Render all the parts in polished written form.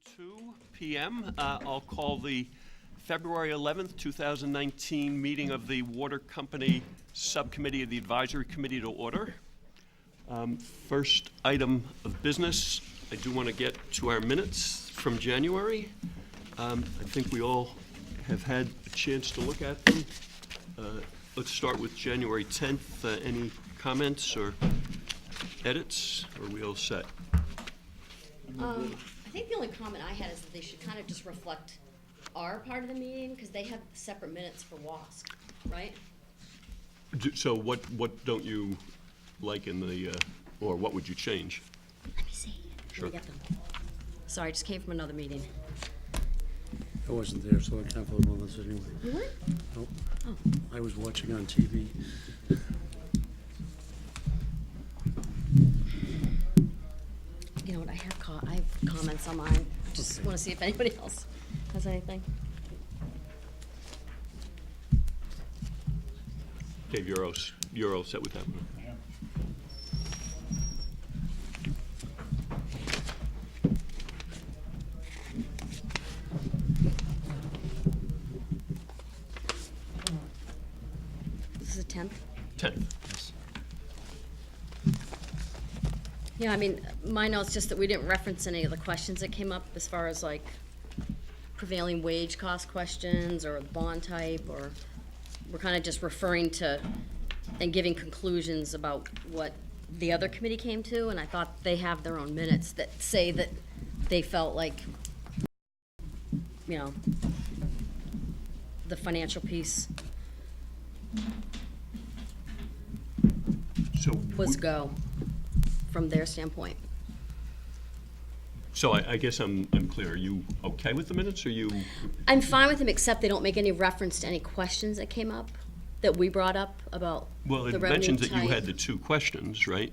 7:42 p.m. I'll call the February 11th, 2019 meeting of the Water Company Subcommittee of the Advisory Committee to order. First item of business, I do want to get to our minutes from January. I think we all have had a chance to look at them. Let's start with January 10th. Any comments or edits, or are we all set? I think the only comment I had is that they should kind of just reflect our part of the meeting, because they have separate minutes for WASC, right? So what don't you like in the, or what would you change? Let me see. Sure. Let me get them. Sorry, I just came from another meeting. I wasn't there, so I can't vote on this anyway. You weren't? Nope. Oh. I was watching on TV. You know what, I have comments on mine. Just want to see if anybody else has anything. Dave, you're all set with that one? This is the 10th? 10th. Yeah, I mean, my note's just that we didn't reference any of the questions that came up as far as like prevailing wage cost questions or bond type, or we're kind of just referring to and giving conclusions about what the other committee came to, and I thought they have their own minutes that say that they felt like, you know, the financial piece So was go from their standpoint. So I guess I'm clear. Are you okay with the minutes, or you? I'm fine with them, except they don't make any reference to any questions that came up, that we brought up about Well, the it revenue mentions that you type. had the two questions, right?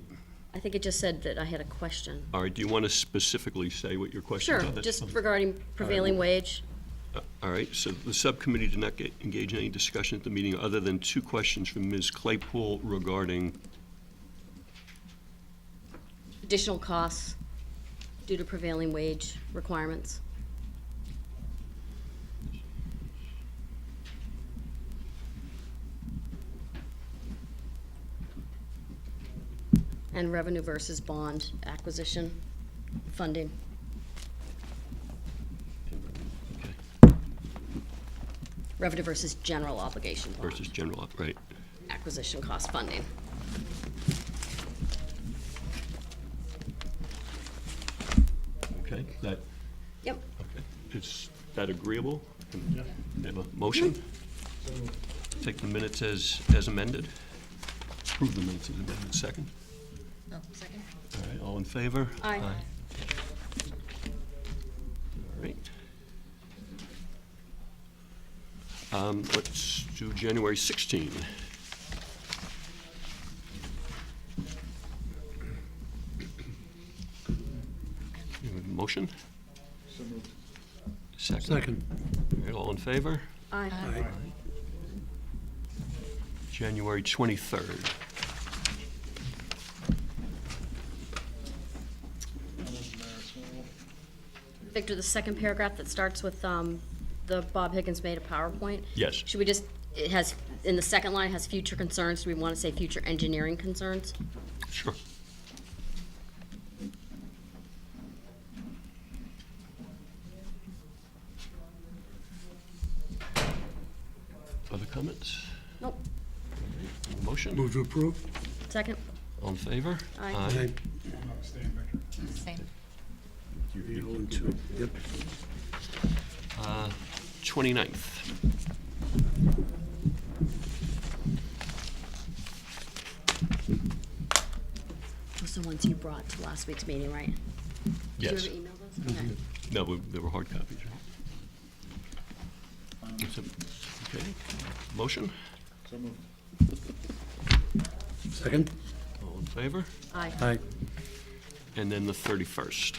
I think it just said that I had a question. All right, do you want to specifically say what your questions Sure, are? That's just fine. regarding prevailing wage. All right, so the subcommittee did not engage in any discussion at the meeting other than two questions from Ms. Claypool regarding, Additional costs due to prevailing wage requirements. And revenue versus bond acquisition funding. okay, Revenue versus general obligation bond. versus general, right? Acquisition cost funding. Okay, that, Yep. okay. Is that agreeable? Can we have a motion? Take the minutes as amended. Approve the minutes as amended. Second. Oh, second. All right, all in favor? Aye. All right. Let's do January 16. Motion? So moved. Second. All right, all in favor? Aye. Aye. January 23rd. Victor, the second paragraph that starts with the Bob Higgins made a PowerPoint. Yes. Should we just, it has, in the second line, it has future concerns. Do we want to say future engineering concerns? Sure. Other comments? Nope. Motion? Move to approve? Second? All in favor? Aye. Aye. I'm abstaining, Victor. Same. You and two. Yep. 29th. Those are the ones you brought to last week's meeting, right? Yes. Did you ever email those? Okay. No, they were hard copies, right? Okay. Motion? So moved. Second? All in favor? Aye. Aye. And then the 31st.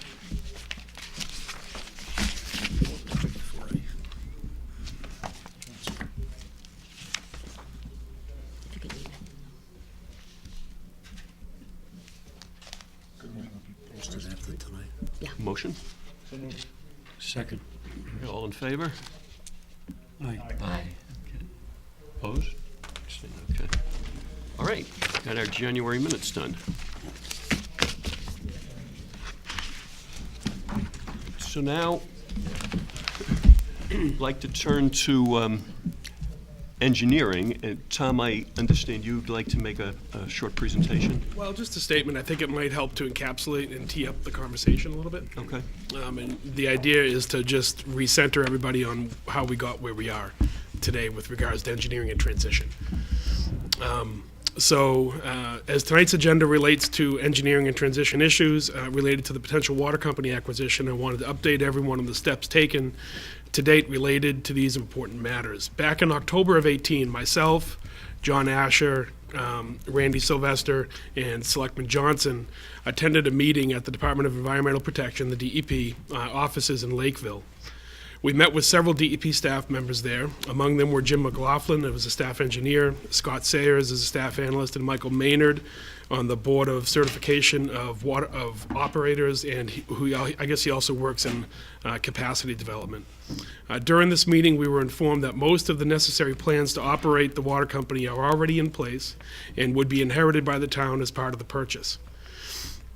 If you could email. Good one. Posted after tonight. Yeah. Motion? So moved. Second. All in favor? Aye. Opposed? Abstained, okay. All right, got our January minutes done. So now, I'd like to turn to engineering. Tom, I understand you'd like to make a short presentation? Well, just a statement. I think it might help to encapsulate and tee up the conversation a little bit. Okay. And the idea is to just recenter everybody on how we got where we are today with regards to engineering and transition. As tonight's agenda relates to engineering and transition issues related to the potential water company acquisition, I wanted to update everyone on the steps taken to date related to these important matters. Back in October of 18, myself, John Asher, Randy Sylvester, and Selectman Johnson attended a meeting at the Department of Environmental Protection, the DEP, offices in Lakeville. We met with several DEP staff members there. Among them were Jim McLaughlin, who was a staff engineer, Scott Sayers as a staff analyst, and Michael Maynard on the Board of Certification of Operators, and I guess he also works in capacity development. During this meeting, we were informed that most of the necessary plans to operate the water company are already in place and would be inherited by the town as part of the purchase.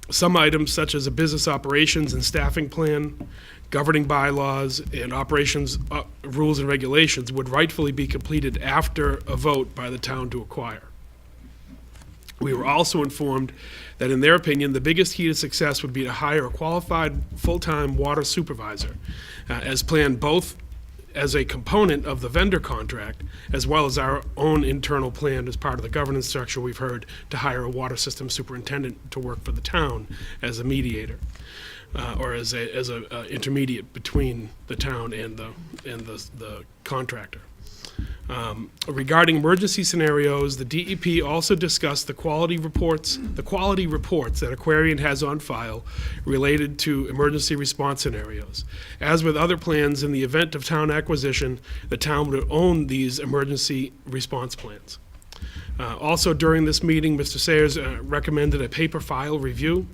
Some items, such as a business operations and staffing plan, governing bylaws, and operations rules and regulations, would rightfully be completed after a vote by the town to acquire. We were also informed that, in their opinion, the biggest key to success would be to hire a qualified full-time water supervisor, as planned both as a component of the vendor contract, as well as our own internal plan as part of the governance structure we've heard to hire a water system superintendent to work for the town as a mediator, or as a intermediate between the town and the contractor. Regarding emergency scenarios, the DEP also discussed the quality reports that Aquarian has on file related to emergency response scenarios. As with other plans, in the event of town acquisition, the town would own these emergency response plans. Also during this meeting, Mr. Sayers recommended a paper file review,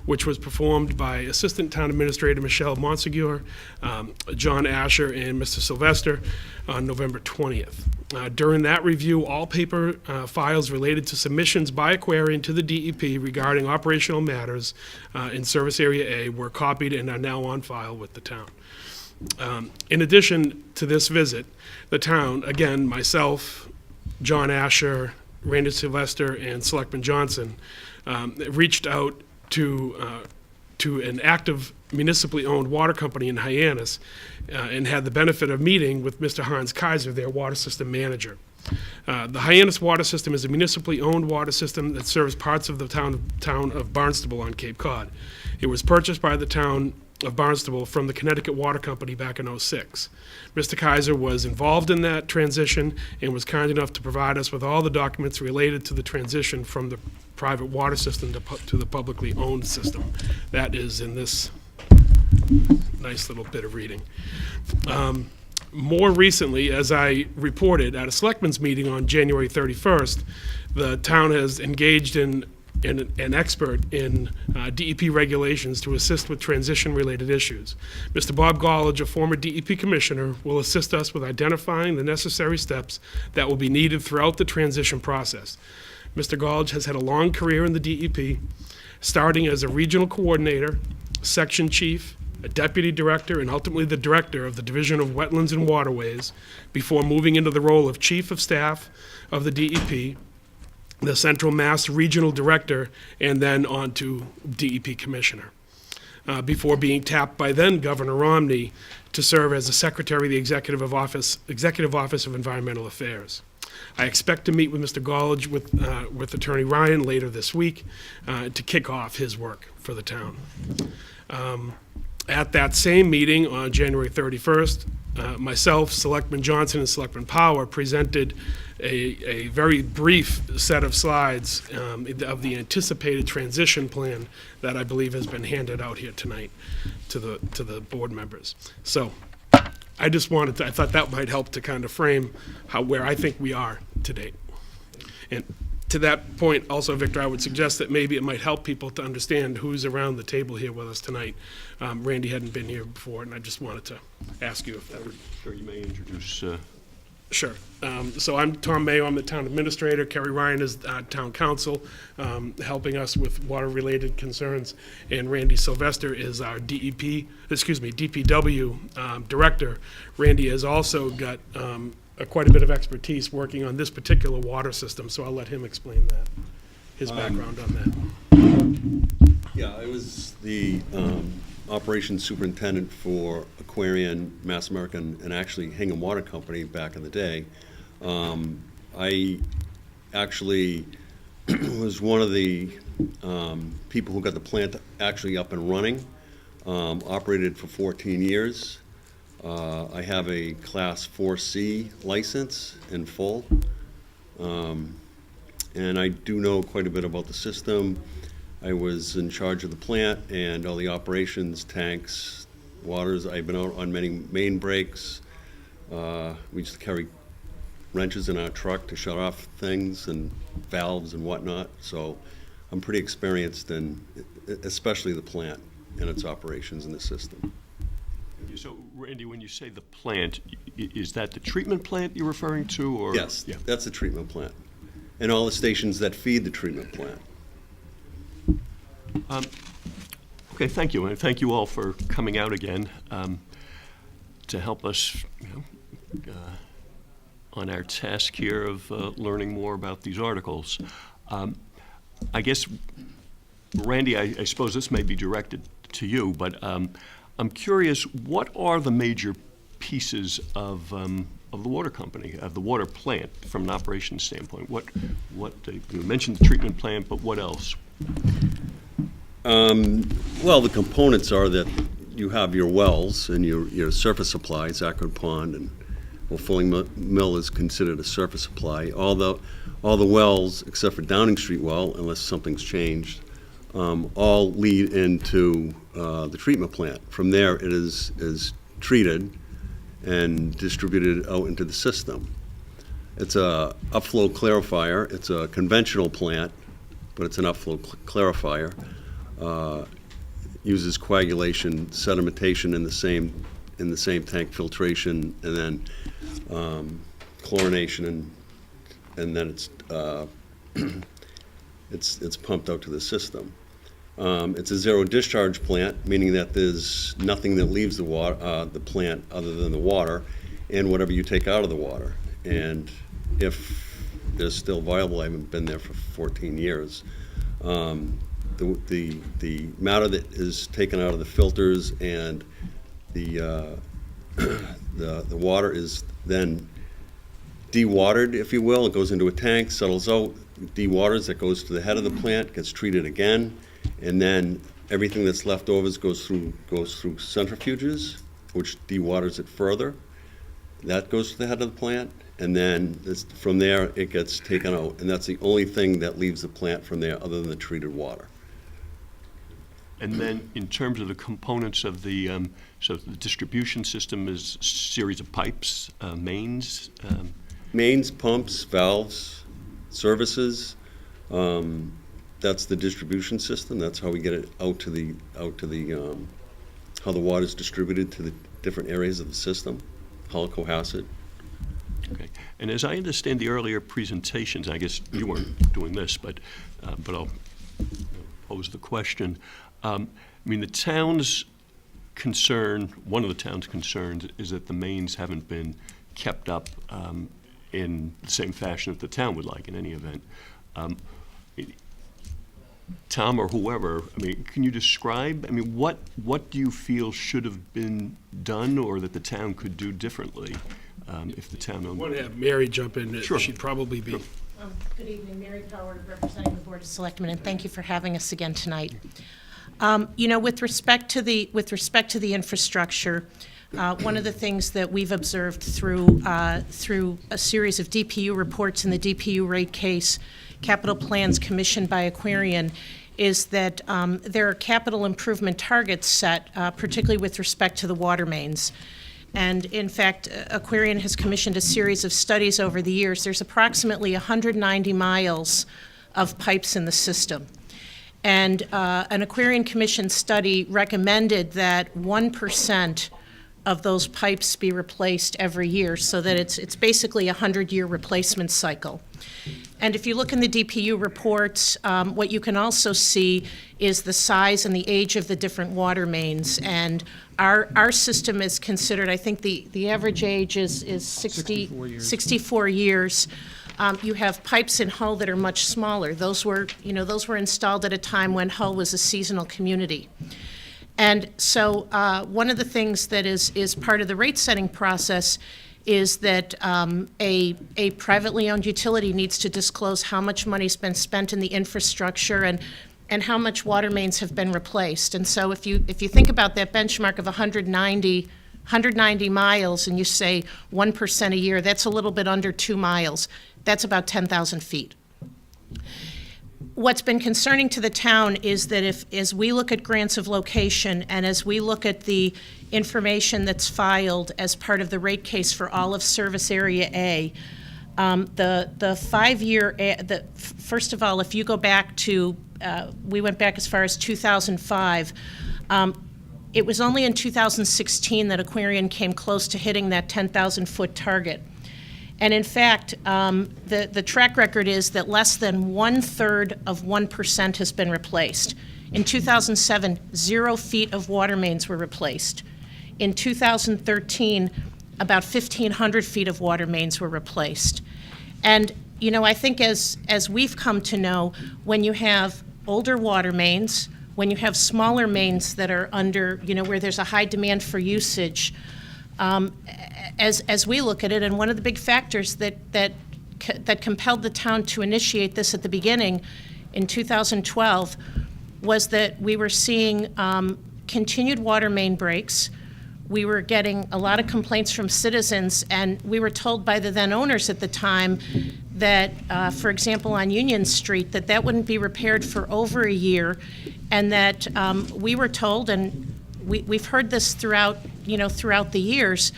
which was performed by Assistant Town Administrator Michelle Monsegur, John Asher, and Mr. Sylvester on November 20th. During that review, all paper files related to submissions by Aquarian to the DEP regarding operational matters in Service Area A were copied and are now on file with the town. In addition to this visit, the town, again, myself, John Asher, Randy Sylvester, and Selectman Johnson reached out to an active municipally owned water company in Hyannis and had the benefit of meeting with Mr. Hans Kaiser, their water system manager. The Hyannis water system is a municipally owned water system that serves parts of the town of Barnstable on Cape Cod. It was purchased by the town of Barnstable from the Connecticut Water Company back in '06. Mr. Kaiser was involved in that transition and was kind enough to provide us with all the documents related to the transition from the private water system to the publicly owned system. That is in this nice little bit of reading. More recently, as I reported at a selectmen's meeting on January 31st, the town has engaged in an expert in DEP regulations to assist with transition-related issues. Mr. Bob Gollage, a former DEP commissioner, will assist us with identifying the necessary steps that will be needed throughout the transition process. Mr. Gollage has had a long career in the DEP, starting as a regional coordinator, section chief, a deputy director, and ultimately the director of the Division of Wetlands and Waterways, before moving into the role of chief of staff of the DEP, the Central Mass Regional Director, and then on to DEP Commissioner, before being tapped by then Governor Romney to serve as the Secretary of the Executive Office of Environmental Affairs. I expect to meet with Mr. Gollage with Attorney Ryan later this week to kick off his work for the town. At that same meeting on January 31st, myself, Selectman Johnson, and Selectman Power presented a very brief set of slides of the anticipated transition plan that I believe has been handed out here tonight to the board members. So I just wanted to, I thought that might help to kind of frame where I think we are to date. And To that point, also, Victor, I would suggest that maybe it might help people to understand who's around the table here with us tonight. Randy hadn't been here before, and I just wanted to ask you if that would. Sure, you may introduce. Sure. So I'm Tom Mayo, I'm the town administrator. Kerry Ryan is town council, helping us with water-related concerns. And Randy Sylvester is our DPW director. Randy has also got quite a bit of expertise working on this particular water system, so I'll let him explain that, his background on that. Yeah, I was the operations superintendent for Aquarian, Mass American, and actually Hingham Water Company back in the day. I actually was one of the people who got the plant actually up and running, operated for 14 years. I have a Class 4C license in full, and I do know quite a bit about the system. I was in charge of the plant and all the operations, tanks, waters. I've been out on many main breaks. We used to carry wrenches in our truck to shut off things and valves and whatnot. So I'm pretty experienced in, especially the plant and its operations in the system. So, Randy, when you say the plant, is that the treatment plant you're referring to, or? Yes, Yeah. that's the treatment plant. And all the stations that feed the treatment plant. Okay, thank you, and thank you all for coming out again to help us, on our task here of learning more about these articles. I guess, Randy, I suppose this may be directed to you, but I'm curious, what are the major pieces of the water company, of the water plant, from an operations standpoint? What you mentioned the treatment plant, but what else? Well, the components are that you have your wells and your surface supplies, Akron Pond, and Fulling Mill is considered a surface supply. All the wells, except for Downing Street well, unless something's changed, all lead into the treatment plant. From there, it is treated and distributed out into the system. It's a upflow clarifier. It's a conventional plant, but it's an upflow clarifier. Uses coagulation, sedimentation in the same tank, filtration, and then chlorination, and then it's pumped out to the system. It's a zero discharge plant, meaning that there's nothing that leaves the plant other than the water and whatever you take out of the water. And if they're still viable, I haven't been there for 14 years. The matter that is taken out of the filters and the water is then dewatered, if you will. It goes into a tank, settles out, dewaters, that goes to the head of the plant, gets treated again, and then everything that's left over goes through centrifuges, which dewaters it further. That goes to the head of the plant, and then from there it gets taken out, and that's the only thing that leaves the plant from there other than the treated water. And then, in terms of the components of the, so the distribution system is a series of pipes, mains? Mains, pumps, valves, services. That's the distribution system. That's how we get it out to the how the water is distributed to the different areas of the system, how it cohasset. Okay. And as I understand the earlier presentations, I guess you weren't doing this, but I'll pose the question. I mean, the town's concern, one of the town's concerns, is that the mains haven't been kept up in the same fashion that the town would like in any event. Tom or whoever, I mean, can you describe, I mean, what do you feel should have been done or that the town could do differently if the town I owned? want to have Mary jump in. Sure. She'd probably be. Good evening, Mary Howard, representing the Board of Selectmen, and thank you for having us again tonight. With respect to the infrastructure, one of the things that we've observed through a series of DPU reports in the DPU rate case, capital plans commissioned by Aquarian, is that there are capital improvement targets set, particularly with respect to the water mains. And in fact, Aquarian has commissioned a series of studies over the years. There's approximately 190 miles of pipes in the system. And an Aquarian Commission study recommended that 1% of those pipes be replaced every year, so that it's basically a 100-year replacement cycle. And if you look in the DPU reports, what you can also see is the size and the age of the different water mains. And our system is considered, I think the average age is 64 years. 64 years. You have pipes in Hull that are much smaller. Those were installed at a time when Hull was a seasonal community. And so one of the things that is part of the rate-setting process is that a privately owned utility needs to disclose how much money's been spent in the infrastructure and how much water mains have been replaced. And so if you think about that benchmark of 190 miles and you say 1% a year, that's a little bit under 2 miles. That's about 10,000 feet. What's been concerning to the town is that as we look at grants of location and as we look at the information that's filed as part of the rate case for all of Service Area A, the 5-year, first of all, if you go back to, we went back as far as 2005, it was only in 2016 that Aquarian came close to hitting that 10,000-foot target. And in fact, the track record is that less than 1/3 of 1% has been replaced. In 2007, 0 feet of water mains were replaced. In 2013, about 1,500 feet of water mains were replaced. And, you know, I think as we've come to know, when you have older water mains, when you have smaller mains that are under, you know, where there's a high demand for usage, as we look at it, and one of the big factors that compelled the town to initiate this at the beginning in 2012 was that we were seeing continued water main breaks. We were getting a lot of complaints from citizens, and we were told by the then owners at the time that, for example, on Union Street, that wouldn't be repaired for over a year, and that we were told, and we've heard this throughout the years,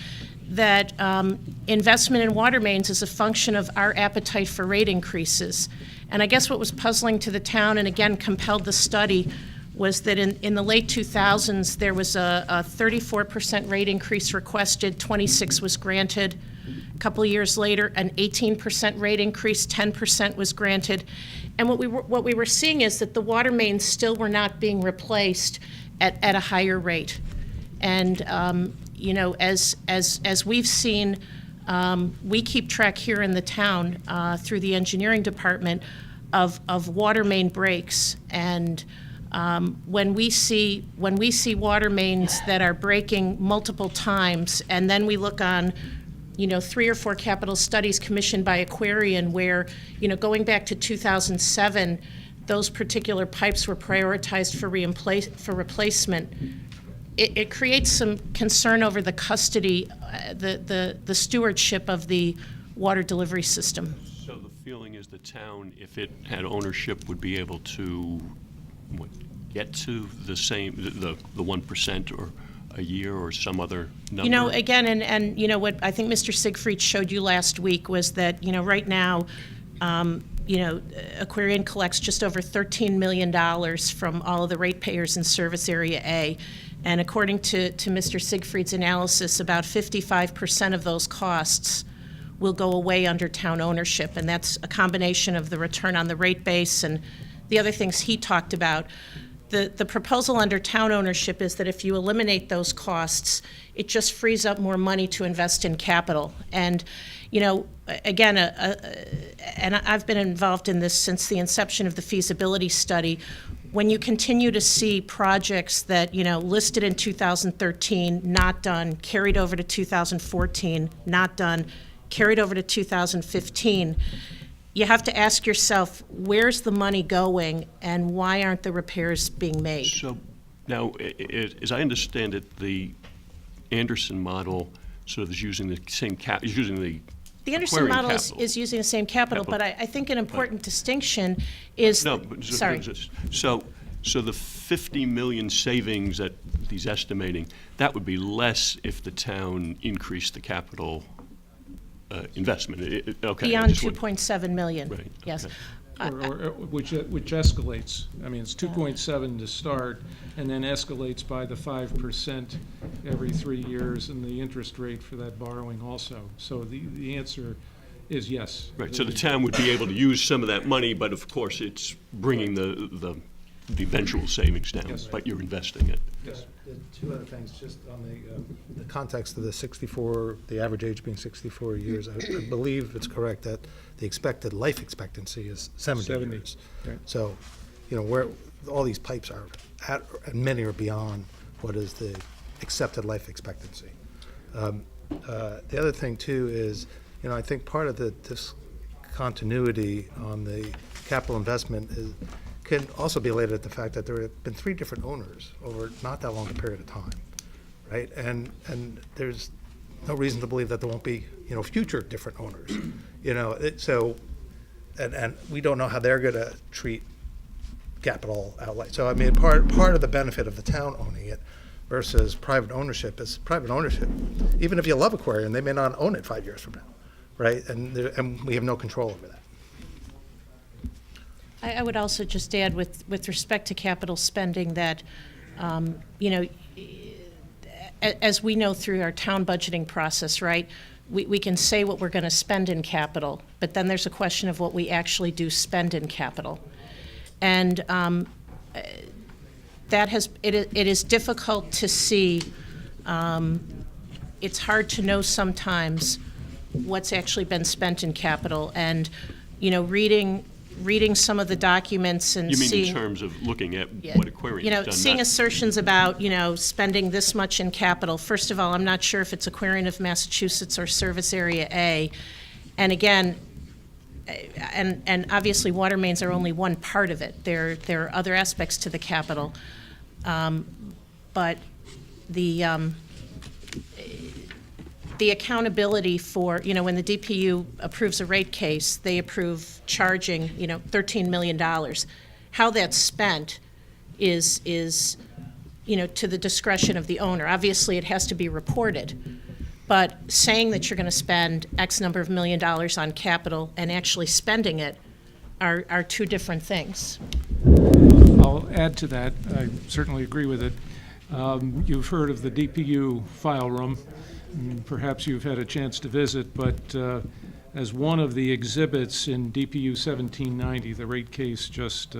that investment in water mains is a function of our appetite for rate increases. And I guess what was puzzling to the town, and again compelled the study, was that in the late 2000s, there was a 34% rate increase requested, 26 was granted. A couple of years later, an 18% rate increase, 10% was granted. And what we were seeing is that the water mains still were not being replaced at a higher rate. And you know, as we've seen, we keep track here in the town through the engineering department of water main breaks. And when we see water mains that are breaking multiple times, and then we look on, you know, 3 or 4 capital studies commissioned by Aquarian where, you know, going back to 2007, those particular pipes were prioritized for replacement. It creates some concern over the custody, the stewardship of the water delivery system. So the feeling is the town, if it had ownership, would be able to get to the same, the 1% or a year or some other number? You know, again, and you know, what I think Mr. Siegfried showed you last week was that, you know, right now, you know, Aquarian collects just over $13 million from all of the ratepayers in Service Area A. And according to Mr. Siegfried's analysis, about 55% of those costs will go away under town ownership. And that's a combination of the return on the rate base and the other things he talked about. The proposal under town ownership is that if you eliminate those costs, it just frees up more money to invest in capital. And, you know, again, and I've been involved in this since the inception of the feasibility study. When you continue to see projects that, you know, listed in 2013, not done, carried over to 2014, not done, carried over to 2015, you have to ask yourself, where's the money going and why aren't the repairs being made? So now, as I understand it, the Anderson model sort of is using the same is using the Anderson Aquarian model capital. is using the same capital, but I think an important distinction is, No, but sorry. So the 50 million savings that that he's estimating, that would be less if the town increased the capital investment. Okay. I Beyond just want- 2.7 million, Right, yes. okay. Or which escalates. I mean, it's 2.7 to start, and then escalates by the 5% every 3 years, and the interest rate for that borrowing also. So the answer is yes. Right, so the town would be able to use some of that money, but of course, it's bringing the eventual savings down, Yes. but you're investing it. Yes. Two other things, just on the context of the 64, the average age being 64 years, I believe it's correct that the expected life expectancy is 70 70, years. right. So, where all these pipes are at, and many are beyond what is the accepted life expectancy. The other thing too is, I think part of the discontinuity on the capital investment can also be related to the fact that there have been 3 different owners over not that long a period of time, right? And there's no reason to believe that there won't be, future different owners. And we don't know how they're gonna treat capital outlay. So I mean, part of the benefit of the town owning it versus private ownership is private ownership. Even if you love Aquarium, they may not own it 5 years from now, right? And we have no control over that. I would also just add with respect to capital spending that, as we know through our town budgeting process, right, we can say what we're going to spend in capital, but then there's a question of what we actually do spend in capital. And it is difficult to see, it's hard to know sometimes what's actually been spent in capital. And, reading some of the documents and You mean seeing. in terms of looking at Yeah. what Aquarium's done? Seeing not- assertions about, spending this much in capital. First of all, I'm not sure if it's Aquarium of Massachusetts or Service Area A. And again, and obviously water mains are only one part of it. There are other aspects to the capital. But the accountability for, when the DPU approves a rate case, they approve charging, $13 million. How that's spent is to the discretion of the owner. Obviously, it has to be reported. But saying that you're going to spend X number of $1 million on capital and actually spending it are 2 different things. I'll add to that. I certainly agree with it. You've heard of the DPU file room. Perhaps you've had a chance to visit, but as one of the exhibits in DPU 1790, the rate case just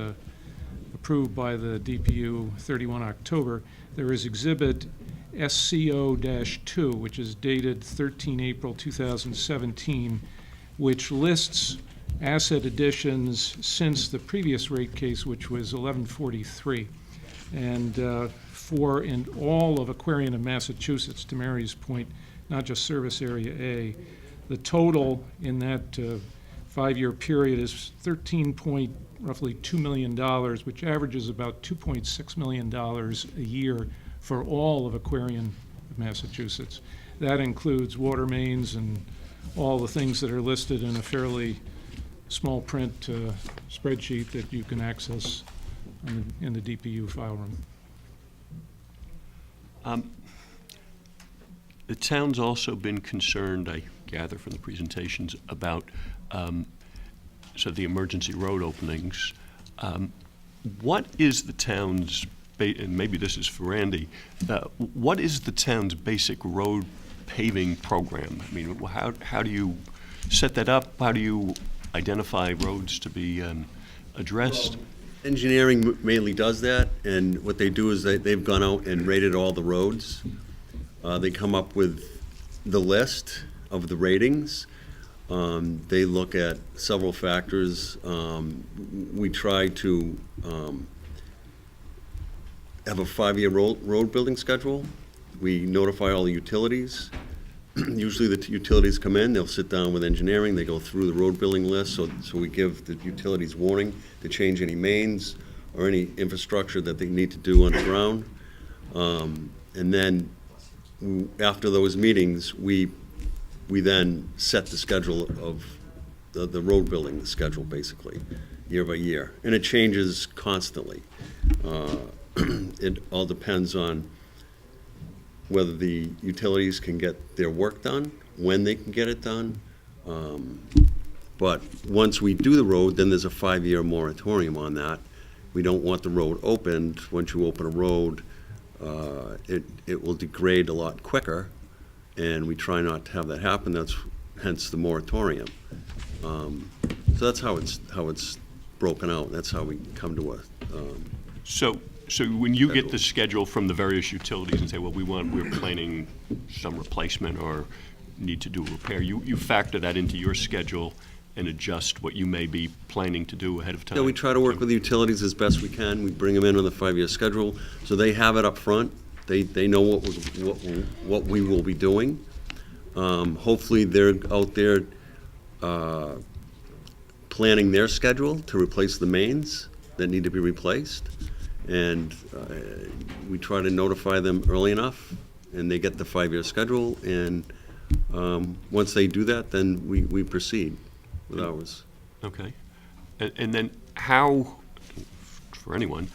approved by the DPU 31 October, there is exhibit SCO-2, which is dated 13 April 2017, which lists asset additions since the previous rate case, which was 1143. And in all of Aquarium of Massachusetts, to Mary's point, not just Service Area A, the total in that 5-year period is roughly $2 million, which averages about $2.6 million a year for all of Aquarium of Massachusetts. That includes water mains and all the things that are listed in a fairly small print spreadsheet that you can access in the DPU file room. The town's also been concerned, I gather from the presentations, about the emergency road openings. What is the town's, and maybe this is for Randy, what is the town's basic road paving program? I mean, how do you set that up? How do you identify roads to be addressed? Engineering mainly does that, and what they do is they've gone out and rated all the roads. They come up with the list of the ratings. They look at several factors. We try to have a 5-year road building schedule. We notify all the utilities. Usually the utilities come in, they'll sit down with engineering, they go through the road building list, so we give the utilities warning to change any mains or any infrastructure that they need to do underground. And then after those meetings, we then set the schedule of the road building schedule, basically, year by year. And it changes constantly. It all depends on whether the utilities can get their work done, when they can get it done. But once we do the road, then there's a 5-year moratorium on that. We don't want the road opened. Once you open a road, it will degrade a lot quicker, and we try not to have that happen. That's hence the moratorium. So that's how it's broken out. That's how we come to a. So when you get the schedule from the various utilities and say, well, we're planning some replacement or need to do a repair, you factor that into your schedule and adjust what you may be planning to do ahead of time? Yeah, we try to work with the utilities as best we can. We bring them in on the 5-year schedule, so they have it up front. They know what we will be doing. Hopefully, they're out there planning their schedule to replace the mains that need to be replaced. And we try to notify them early enough, and they get the 5-year schedule. And once they do that, then we proceed with ours. Okay. And then how, for anyone,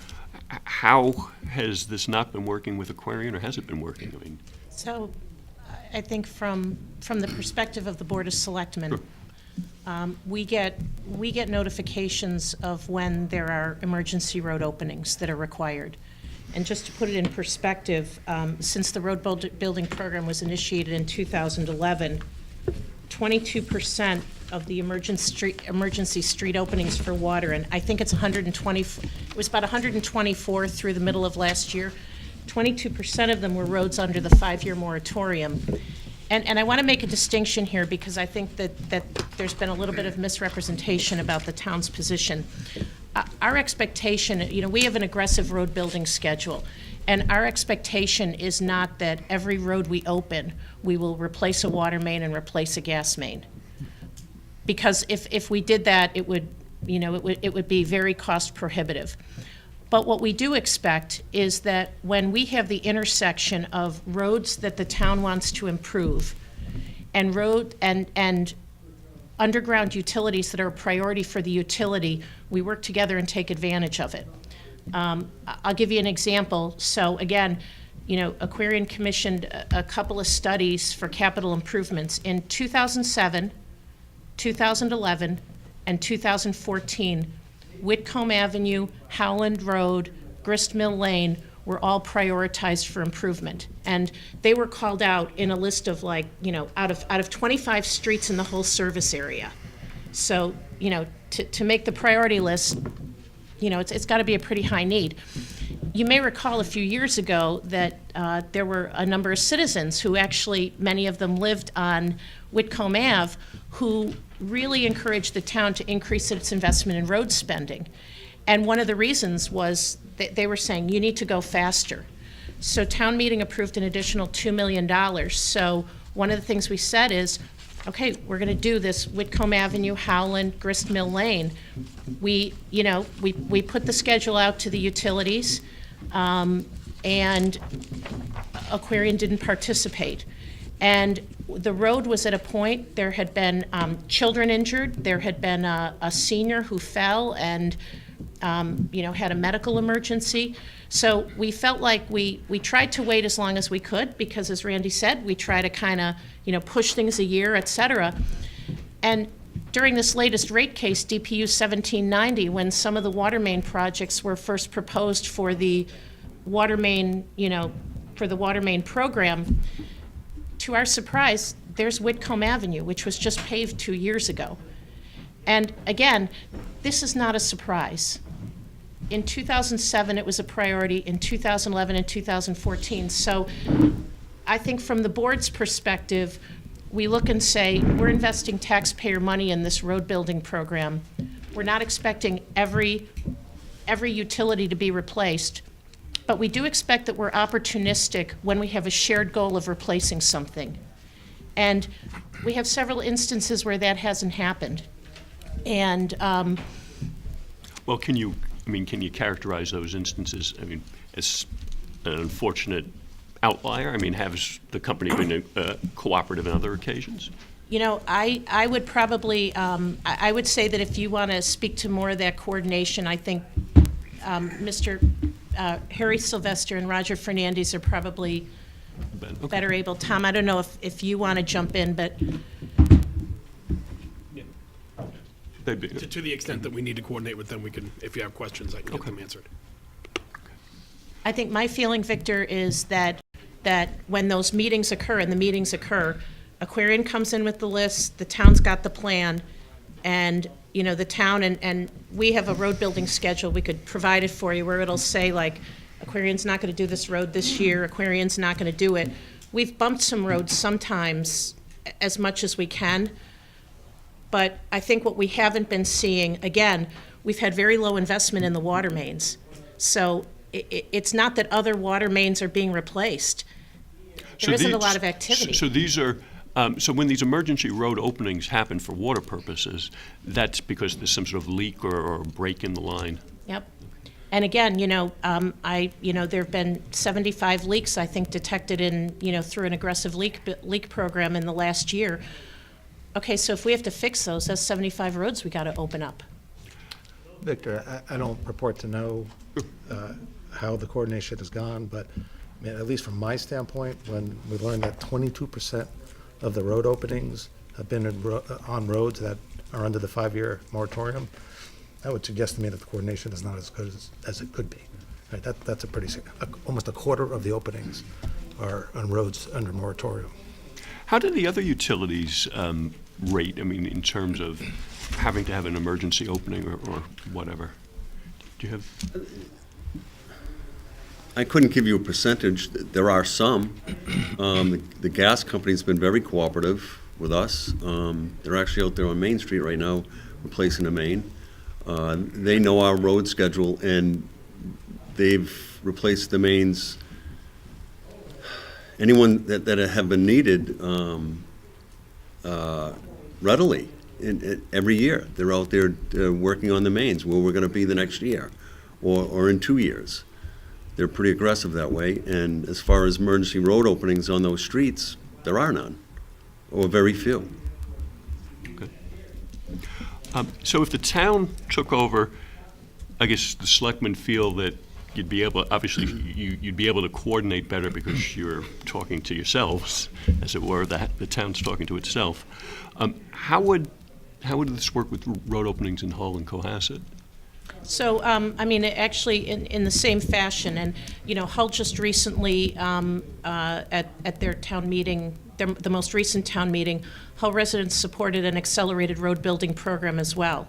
how has this not been working with Aquarian, or has it been working? I mean, So I think from the perspective of the Board of Selectmen, we get notifications of when there are emergency road openings that are required. And just to put it in perspective, since the road building program was initiated in 2011, 22% of the emergency street openings for water, and I think it's 120, it was about 124 through the middle of last year. 22% of them were roads under the 5-year moratorium. And I want to make a distinction here, because I think that there's been a little bit of misrepresentation about the town's position. Our expectation, we have an aggressive road building schedule, and our expectation is not that every road we open, we will replace a water main and replace a gas main. Because if we did that, it would be very cost prohibitive. But what we do expect is that when we have the intersection of roads that the town wants to improve and underground utilities that are a priority for the utility, we work together and take advantage of it. I'll give you an example. So again, Aquarian commissioned a couple of studies for capital improvements. In 2007, 2011, and 2014, Whitcomb Avenue, Howland Road, Grist Mill Lane were all prioritized for improvement. And they were called out in a list of out of 25 streets in the whole service area. So, to make the priority list, it's got to be a pretty high need. You may recall a few years ago that there were a number of citizens who actually, many of them lived on Whitcomb Ave, who really encouraged the town to increase its investment in road spending. And one of the reasons was that they were saying, you need to go faster. So town meeting approved an additional $2 million. So one of the things we said is, okay, we're going to do this Whitcomb Avenue, Howland, Grist Mill Lane. We put the schedule out to the utilities, and Aquarian didn't participate. And the road was at a point, there had been children injured, there had been a senior who fell and had a medical emergency. So we felt like we tried to wait as long as we could, because as Randy said, we try to kind of, push things a year, et cetera. And during this latest rate case, DPU 1790, when some of the water main projects were first proposed for the water main, for the water main program, to our surprise, there's Whitcomb Avenue, which was just paved 2 years ago. And again, this is not a surprise. In 2007, it was a priority. In 2011 and 2014. So I think from the board's perspective, we look and say, we're investing taxpayer money in this road building program. We're not expecting every utility to be replaced, but we do expect that we're opportunistic when we have a shared goal of replacing something. And we have several instances where that hasn't happened. And well, can you characterize those instances, as an unfortunate outlier? Has the company been cooperative on other occasions? I would probably, I would say that if you want to speak to more of that coordination, I think Mr. Harry Sylvester and Roger Fernandez are probably Ben, okay. better able. Tom, I don't know if you want to jump in, but They'd be- To the extent that we need to coordinate with them, we can, if you have questions, I can get Okay. them answered. I think my feeling, Victor, is that when those meetings occur, and the meetings occur, Aquarian comes in with the list, the town's got the plan, and, you know, the town, and we have a road building schedule, we could provide it for you, where it'll say, like, Aquarian's not gonna do this road this year, Aquarian's not gonna do it. We've bumped some roads sometimes as much as we can, but I think what we haven't been seeing, again, we've had very low investment in the water mains. So it's not that other water mains are being replaced. So There isn't a these- lot of activity. So these are, so when these emergency road openings happen for water purposes, that's because there's some sort of leak or break in the line? Yep. And again, you know, there have been 75 leaks, I think, detected in, you know, through an aggressive leak program in the last year. Okay, so if we have to fix those, that's 75 roads we got to open up. Victor, I don't purport to know how the coordination has gone, but I mean, at least from my standpoint, when we learned that 22% of the road openings have been on roads that are under the 5-year moratorium, that would suggest to me that the coordination is not as good as it could be. Right? That's a pretty, almost a quarter of the openings are on roads under moratorium. How do the other utilities rate, I mean, in terms of having to have an emergency opening or whatever? Do you have? I couldn't give you a percentage. There are some. The gas company's been very cooperative with us. They're actually out there on Main Street right now replacing a main. They know our road schedule, and they've replaced the mains. Anyone that have been needed readily every year. They're out there working on the mains, where we're going to be the next year or in 2 years. They're pretty aggressive that way. And as far as emergency road openings on those streets, there are none, or very few. Okay. So if the town took over, I guess the selectmen feel that you'd be able, obviously, you'd be able to coordinate better because you're talking to yourselves, as it were, that the town's talking to itself. How would this work with road openings in Hull and Cohasset? So, I mean, actually, in the same fashion, and, you know, Hull just recently, at their town meeting, the most recent town meeting, Hull residents supported an accelerated road building program as well.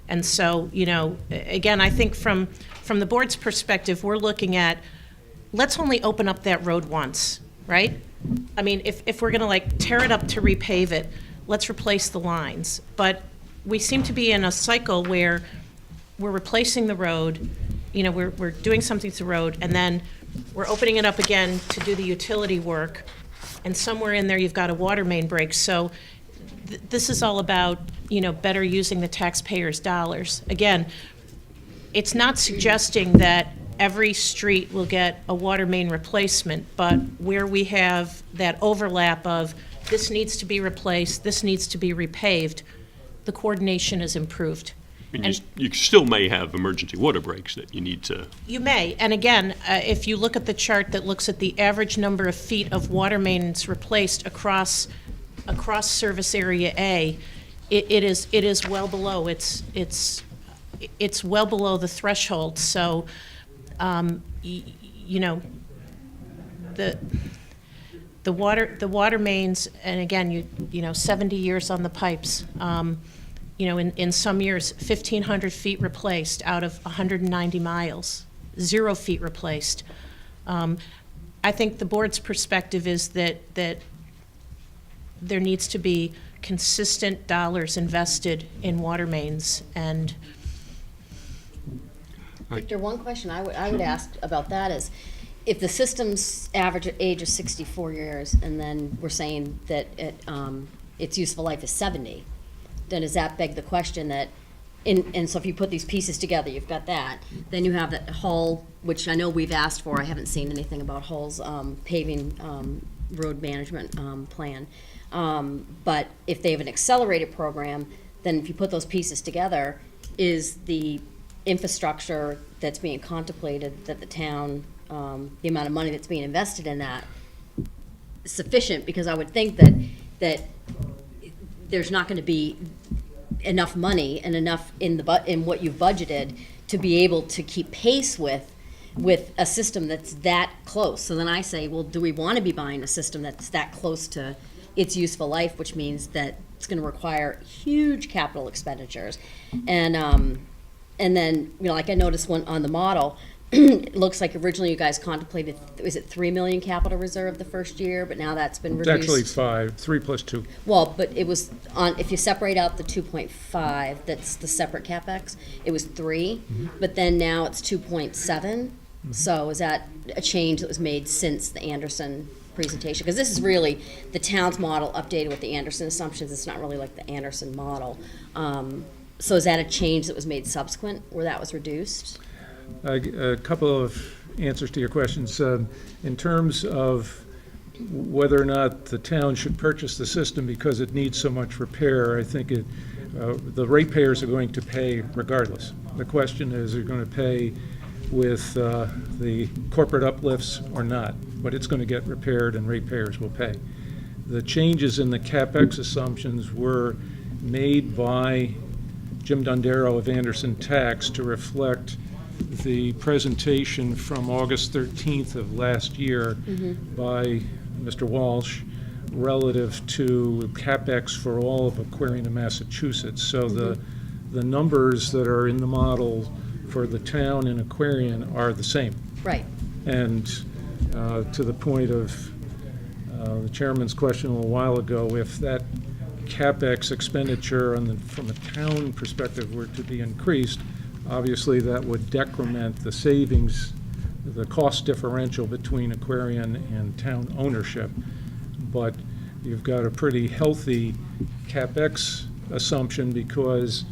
And so, you know, again, I think from the board's perspective, we're looking at, let's only open up that road once, right? I mean, if we're gonna like tear it up to repave it, let's replace the lines. But we seem to be in a cycle where we're replacing the road, you know, we're doing something to the road, and then we're opening it up again to do the utility work, and somewhere in there you've got a water main break. So this is all about, you know, better using the taxpayers' dollars. Again, it's not suggesting that every street will get a water main replacement, but where we have that overlap of this needs to be replaced, this needs to be repaved, the coordination is improved. And you still may have emergency water breaks that you need to. You may, and again, if you look at the chart that looks at the average number of feet of water mains replaced across service area A, it is well below. It's well below the threshold. So, you know, the water mains, and again, you know, 70 years on the pipes. You know, in some years, 1,500 feet replaced out of 190 miles, 0 feet replaced. I think the board's perspective is that there needs to be consistent dollars invested in water mains, and Victor, one question I would ask about that is, if the system's average age is 64 years, and then we're saying that its useful life is 70, then does that beg the question that, and so if you put these pieces together, you've got that, then you have that Hull, which I know we've asked for, I haven't seen anything about Hull's paving road management plan. But if they have an accelerated program, then if you put those pieces together, is the infrastructure that's being contemplated that the town, the amount of money that's being invested in that, sufficient, because I would think that there's not gonna be enough money and enough in what you've budgeted to be able to keep pace with a system that's that close. So then I say, well, do we wanna be buying a system that's that close to its useful life, which means that it's gonna require huge capital expenditures. And then, like I noticed one on the model, it looks like originally you guys contemplated, was it 3 million capital reserve the first year, but now that's been It's reduced? actually 5, 3 plus 2. Well, but it was if you separate out the 2.5, that's the separate CapEx, it was 3, but then now it's 2.7. So is that a change that was made since the Anderson presentation? Because this is really the town's model updated with the Anderson assumptions. It's not really like the Anderson model. So is that a change that was made subsequent where that was reduced? A couple of answers to your questions. In terms of whether or not the town should purchase the system because it needs so much repair, I think the ratepayers are going to pay regardless. The question is, are you going to pay with the corporate uplifts or not? But it's going to get repaired and ratepayers will pay. The changes in the CapEx assumptions were made by Jim Dondero of Anderson Tax to reflect the presentation from August 13th of last year by Mr. Walsh relative to CapEx for all of Aquarian and Massachusetts. So the numbers that are in the model for the town and Aquarian are the same. Right. And to the point of the chairman's question a little while ago, if that CapEx expenditure from a town perspective were to be increased, obviously that would decrement the savings, the cost differential between Aquarian and town ownership. But you've got a pretty healthy CapEx assumption because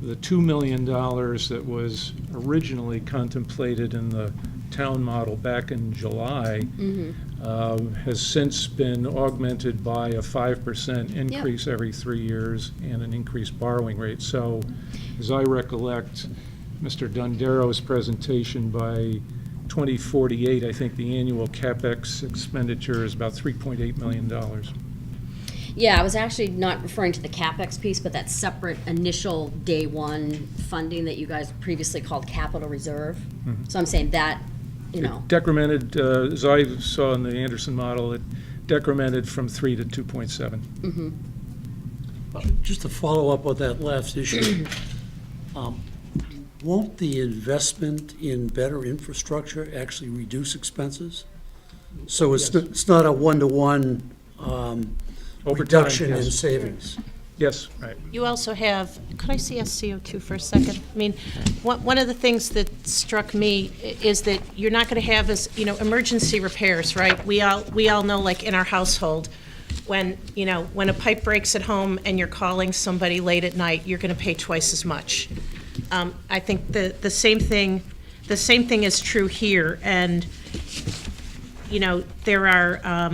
the $2 million that was originally contemplated in the town model back in July has since been augmented by a 5% increase every 3 years and an increased borrowing rate. So, as I recollect Mr. Dondero's presentation, by 2048, I think the annual CapEx expenditure is about $3.8 million. Yeah, I was actually not referring to the CapEx piece, but that separate initial day one funding that you guys previously called capital reserve. So I'm saying that, Decremented, as I saw in the Anderson model, it decremented from 3 to 2.7. Just to follow up on that last issue, won't the investment in better infrastructure actually reduce expenses? So it's not a one-to-one Over reduction time, in yes. savings? Yes, right. You also have, could I see SCO2 for a second? I mean, one of the things that struck me is that you're not going to have emergency repairs, right? We all know, like in our household, when a pipe breaks at home and you're calling somebody late at night, you're going to pay twice as much. I think the same thing is true here, and there are.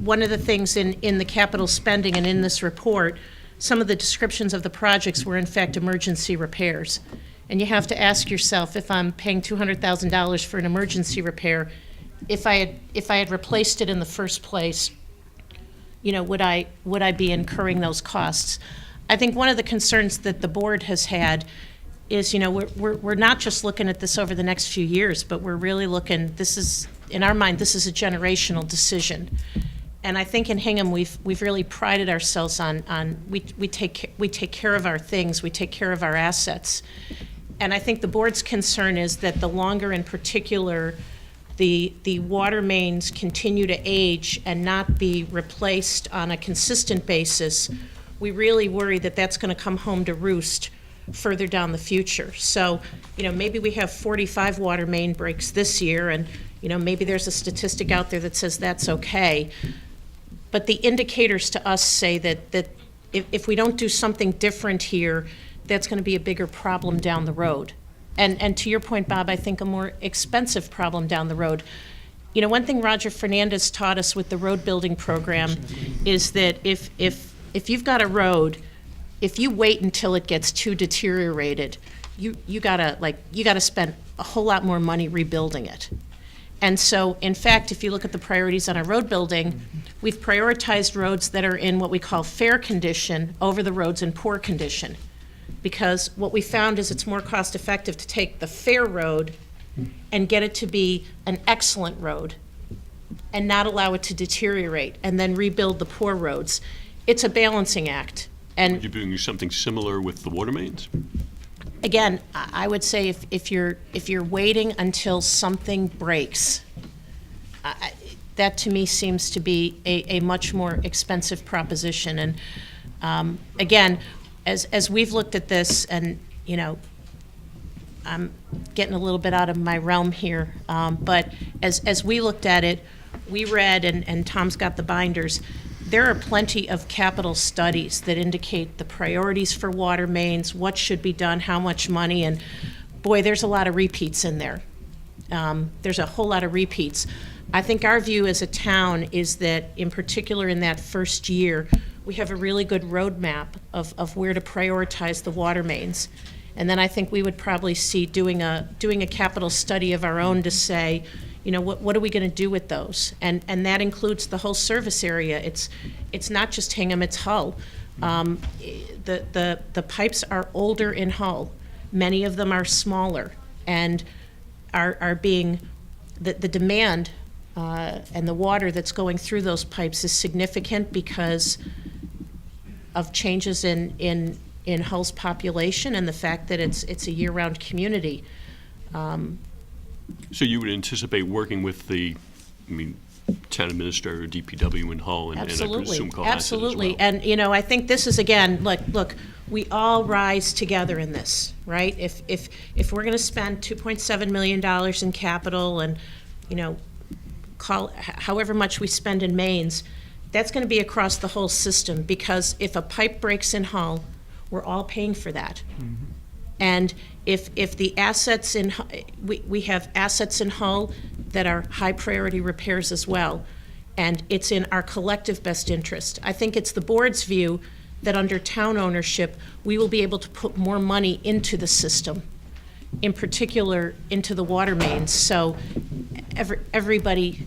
One of the things in the capital spending and in this report, some of the descriptions of the projects were in fact emergency repairs. And you have to ask yourself, if I'm paying $200,000 for an emergency repair, if I had replaced it in the first place, would I be incurring those costs? I think one of the concerns that the board has had is, we're not just looking at this over the next few years, but we're really looking, in our mind, this is a generational decision. And I think in Hingham, we've really prided ourselves on we take care of our things, we take care of our assets. And I think the board's concern is that the longer, in particular, the water mains continue to age and not be replaced on a consistent basis, we really worry that that's going to come home to roost further down the future. So, maybe we have 45 water main breaks this year, and maybe there's a statistic out there that says that's okay. But the indicators to us say that if we don't do something different here, that's going to be a bigger problem down the road. And to your point, Bob, I think a more expensive problem down the road. One thing Roger Fernandez taught us with the road building program is that if you've got a road, if you wait until it gets too deteriorated, you gotta spend a whole lot more money rebuilding it. And so, in fact, if you look at the priorities on our road building, we've prioritized roads that are in what we call fair condition over the roads in poor condition. Because what we found is it's more cost-effective to take the fair road and get it to be an excellent road and not allow it to deteriorate and then rebuild the poor roads. It's a balancing act. Would And you be doing something similar with the water mains? again, I would say if you're waiting until something breaks, that to me seems to be a much more expensive proposition. And again, as we've looked at this, and you know, I'm getting a little bit out of my realm here, but as we looked at it, we read, and Tom's got the binders, there are plenty of capital studies that indicate the priorities for water mains, what should be done, how much money, and boy, there's a lot of repeats in there. There's a whole lot of repeats. I think our view as a town is that, in particular in that first year, we have a really good roadmap of where to prioritize the water mains. And then I think we would probably see doing a capital study of our own to say, you know, what are we going to do with those? And that includes the whole service area. It's not just Hingham, it's Hull. The pipes are older in Hull. Many of them are smaller and are being, the demand and the water that's going through those pipes is significant because of changes in Hull's population and the fact that it's a year-round community. So you would anticipate working with town administrator, DPW in Hull, and I Absolutely, presume Cohasset as absolutely. well? And, you know, I think this is, again, look, we all rise together in this, right? If we're gonna spend $2.7 million in capital and, you know, however much we spend in mains, that's gonna be across the whole system, because if a pipe breaks in Hull, we're all paying for that. And if the assets in, we have assets in Hull that are high priority repairs as well, and it's in our collective best interest. I think it's the board's view that under town ownership, we will be able to put more money into the system, in particular into the water mains, so everybody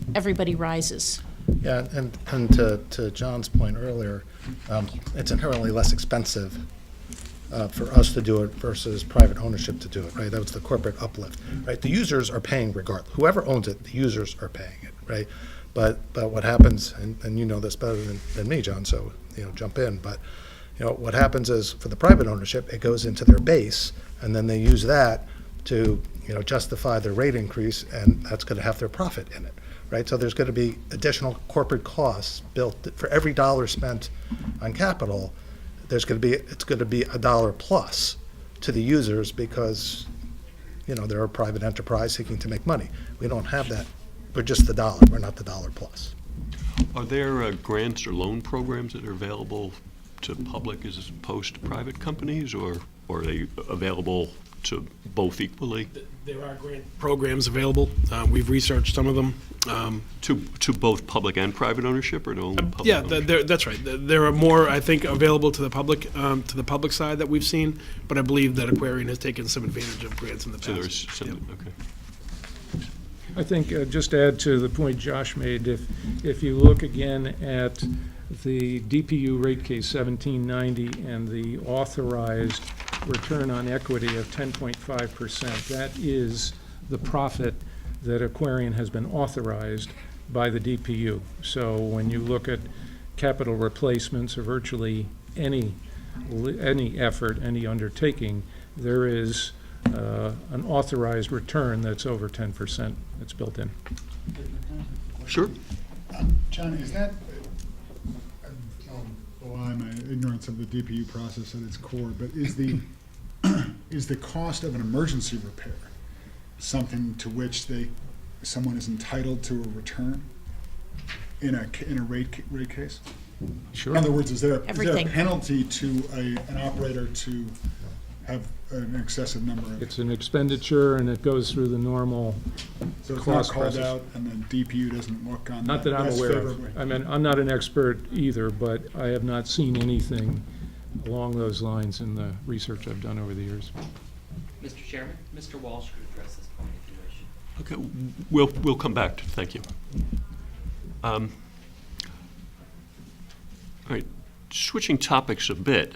rises. Yeah, and to John's point earlier, it's inherently less expensive for us to do it versus private ownership to do it, right? That was the corporate uplift, right? The users are paying regardless. Whoever owns it, the users are paying it, right? But what happens, and you know this better than me, John, so, you know, jump in, but, you know, what happens is for the private ownership, it goes into their base, and then they use that to, you know, justify their rate increase, and that's gonna have their profit in it, right? So there's gonna be additional corporate costs built for every dollar spent on capital. It's going to be $1 plus to the users because, you know, they're a private enterprise seeking to make money. We don't have that. We're just the dollar. We're not the dollar plus. Are there grants or loan programs that are available to public as opposed to private companies, or are they available to both equally? There are grant programs available. We've researched some of them. To both public and private ownership, or to only public Yeah, ownership? that's right. There are more, I think, available to the public side that we've seen, but I believe that Aquarian has taken some advantage of grants in the past. So there's some, Yep. okay. I think, just to add to the point Josh made, if you look again at the DPU rate case 1790 and the authorized return on equity of 10.5%, that is the profit that Aquarian has been authorized by the DPU. So when you look at capital replacements or virtually any effort, any undertaking, there is an authorized return that's over 10% that's built in. Sure. John, is that, I'll belie my ignorance of the DPU process at its core, but is the cost of an emergency repair something to which someone is entitled to a return in a rate case? Sure. In other words, is there a Everything. penalty to an operator to have an excessive number of? It's an expenditure and it goes through the normal So it's not cost called process. out and then DPU doesn't look on that? Not that I'm less aware favorably? of. I mean, I'm not an expert either, but I have not seen anything along those lines in the research I've done over the years. Mr. Chairman, Mr. Walsh could address this point if you wish. Okay, we'll come back to, thank you. All right, switching topics a bit.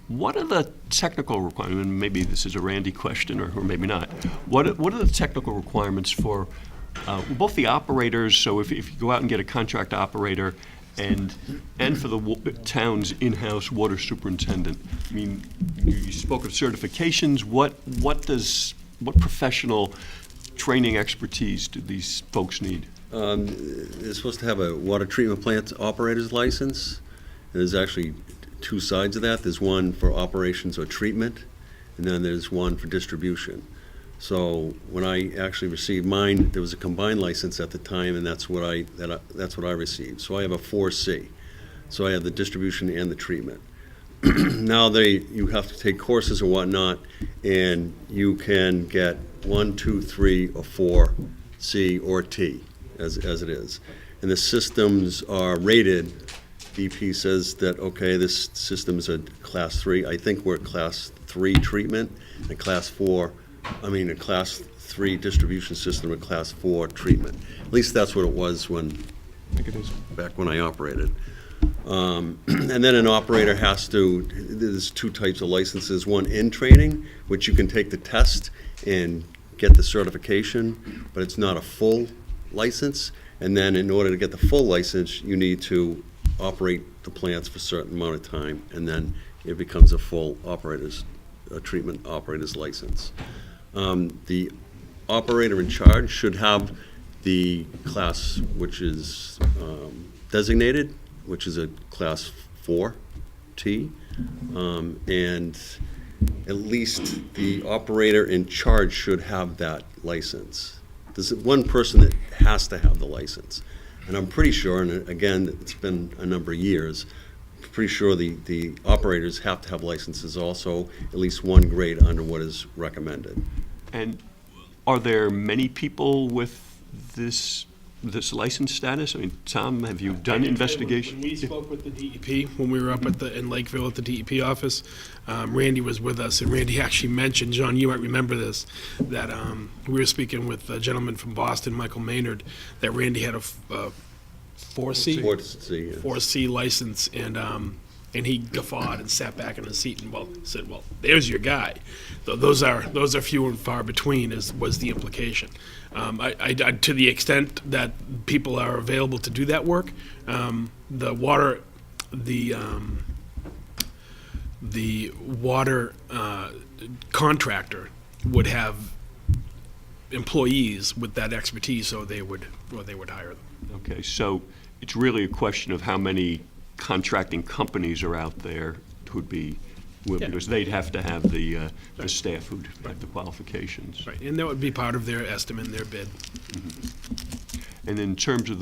What are the technical requirements, and maybe this is a Randy question or maybe not, what are the technical requirements for both the operators, so if you go out and get a contract operator, and for the town's in-house water superintendent? I mean, you spoke of certifications. What professional training expertise do these folks need? They're supposed to have a water treatment plant operator's license. There's actually two sides of that. There's one for operations or treatment, and then there's one for distribution. So when I actually received mine, there was a combined license at the time, and that's what I received. So I have a 4C. So I have the distribution and the treatment. Now you have to take courses or whatnot, and you can get 1, 2, 3, or 4 C or T as it is. And the systems are rated. DP says that, okay, this system is a class 3. I think we're class 3 treatment, and a class 3 distribution system, and class 4 treatment. At least that's what it was back when I operated. And then an operator there's two types of licenses. One in training, which you can take the test and get the certification, but it's not a full license. And then in order to get the full license, you need to operate the plants for a certain amount of time, and then it becomes a full treatment operator's license. The operator in charge should have the class which is designated, which is a class 4T, and at least the operator in charge should have that license. There's one person that has to have the license. And I'm pretty sure, and again, it's been a number of years, pretty sure the operators have to have licenses also, at least one grade under what is recommended. And are there many people with this license status? I mean, Tom, have you done investigation? When we spoke with the DEP, when we were up in Lakeville at the DEP office, Randy was with us, and Randy actually mentioned, John, you might remember this, that we were speaking with a gentleman from Boston, Michael Maynard, that Randy had a 4C? 4C, yeah. 4C license, and he guffawed and sat back in his seat and said, "Well, there's your guy." Those are few and far between, was the implication. I, to the extent that people are available to do that work, the water contractor would have employees with that expertise, so they would hire them. Okay, so it's really a question of how many contracting companies are out there who'd be, because they'd have to have the staff who'd have the qualifications. Right, and that would be part of their estimate and their bid. And in terms of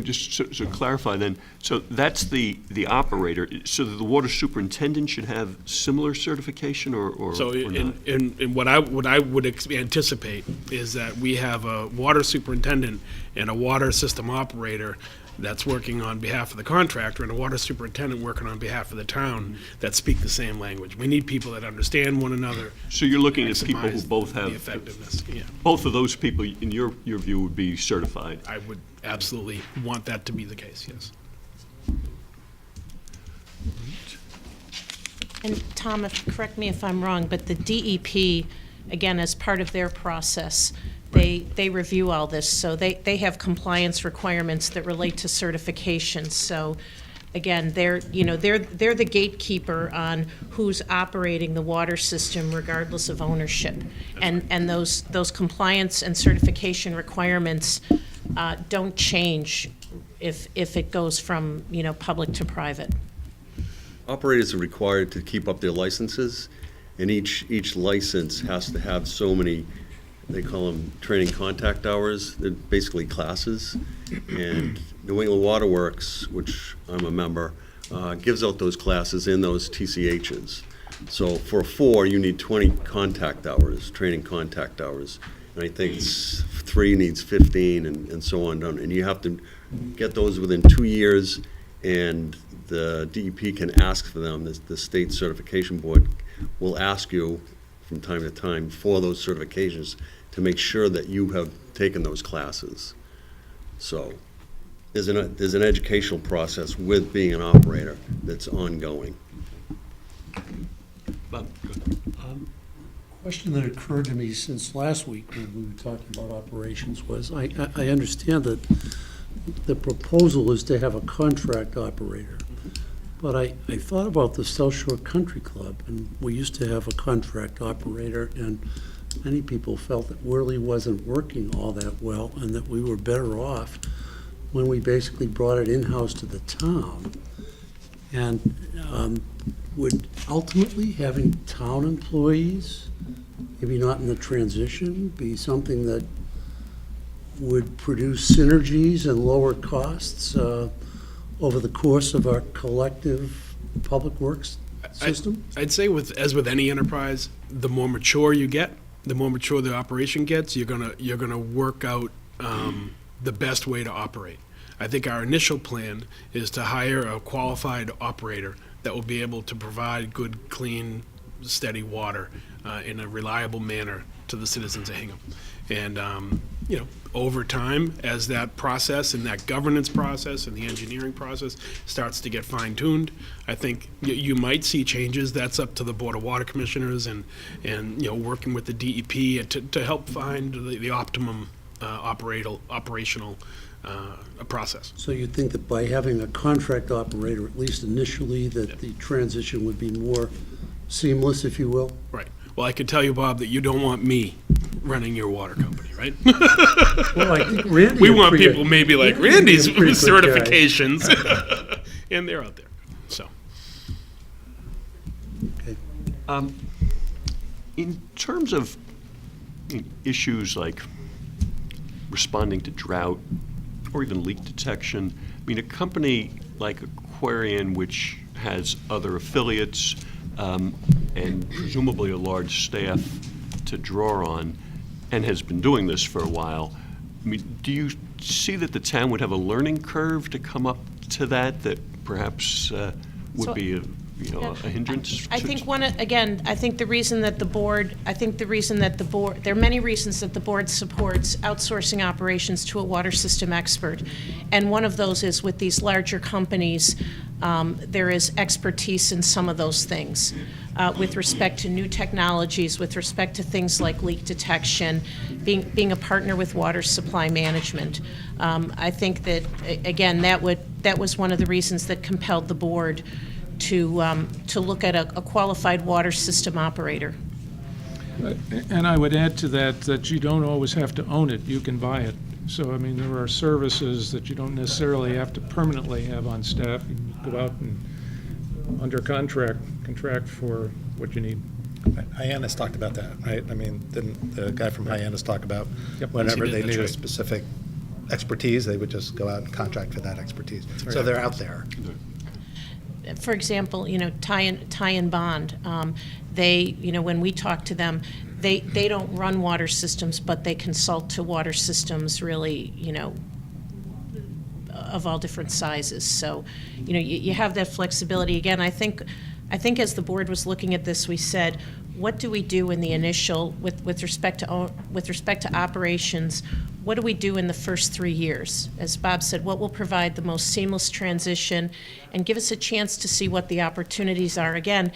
just to clarify then, so that's the operator, so that the water superintendent should have similar certification or So not? in what I would anticipate is that we have a water superintendent and a water system operator that's working on behalf of the contractor, and a water superintendent working on behalf of the town that speak the same language. We need people that understand one another. So you're looking at people who maximize both the have, effectiveness, yeah. both of those people, in your view, would be certified? I would absolutely want that to be the case, yes. And Tom, correct me if I'm wrong, but the DEP, again, as part of their process, they review all this, so they have compliance requirements that relate to certifications. So again, they're the gatekeeper on who's operating the water system regardless of ownership. And those compliance and certification requirements don't change if it goes from, public to private. Operators are required to keep up their licenses, and each license has to have so many, they call them training contact hours. They're basically classes. And New England Water Works, which I'm a member, gives out those classes in those TCHs. So for a 4, you need 20 contact hours, training contact hours. And I think 3 needs 15 and so on. And you have to get those within 2 years, and the DEP can ask for them. The state certification board will ask you from time to time for those certifications, to make sure that you have taken those classes. So there's an educational process with being an operator that's ongoing. Bob, go ahead. Question that occurred to me since last week when we were talking about operations was, I understand that the proposal is to have a contract operator. But I thought about the South Shore Country Club, and we used to have a contract operator, and many people felt that Worley wasn't working all that well, and that we were better off when we basically brought it in-house to the town. And would ultimately having town employees, maybe not in the transition, be something that would produce synergies and lower costs over the course of our collective public works system? I'd say as with any enterprise, the more mature you get, the more mature the operation gets, you're gonna work out the best way to operate. I think our initial plan is to hire a qualified operator that will be able to provide good, clean, steady water in a reliable manner to the citizens of Hingham. And, over time, as that process and that governance process and the engineering process starts to get fine-tuned, I think you might see changes. That's up to the Board of Water Commissioners and working with the DEP to help find the optimum operational process. So you think that by having a contract operator, at least initially, that the transition would be more seamless, if you will? Right. Well, I can tell you, Bob, that you don't want me running your water company, right? Well, I think Randy. We want people maybe like Randy's a pretty good guy. certifications, and they're out there, so. In terms of issues like responding to drought or even leak detection, I mean, a company like Aquarian, which has other affiliates and presumably a large staff to draw on, and has been doing this for a while, I mean, do you see that the town would have a learning curve to come up to that perhaps would So- be a hindrance? I think I think the reason that the board, there are many reasons that the board supports outsourcing operations to a water system expert. And one of those is with these larger companies, there is expertise in some of those things. With respect to new technologies, with respect to things like leak detection, being a partner with water supply management. I think that, again, that was one of the reasons that compelled the board to look at a qualified water system operator. And I would add to that you don't always have to own it, you can buy it. So, I mean, there are services that you don't necessarily have to permanently have on staff. You can go out and, under contract for what you need. Hyannis talked about that, right? I mean, didn't the guy from Hyannis talk about Yep. whenever Yes, he they did, needed a that's right. specific expertise, they would just go out and contract for that expertise. So they're out there. For example, Ty and Bond, they, when we talk to them, they don't run water systems, but they consult to water systems really, of all different sizes. So, you have that flexibility. Again, I think as the board was looking at this, we said, what do we do in the initial, with respect to operations, what do we do in the first 3 years? As Bob said, what will provide the most seamless transition and give us a chance to see what the opportunities are? Again,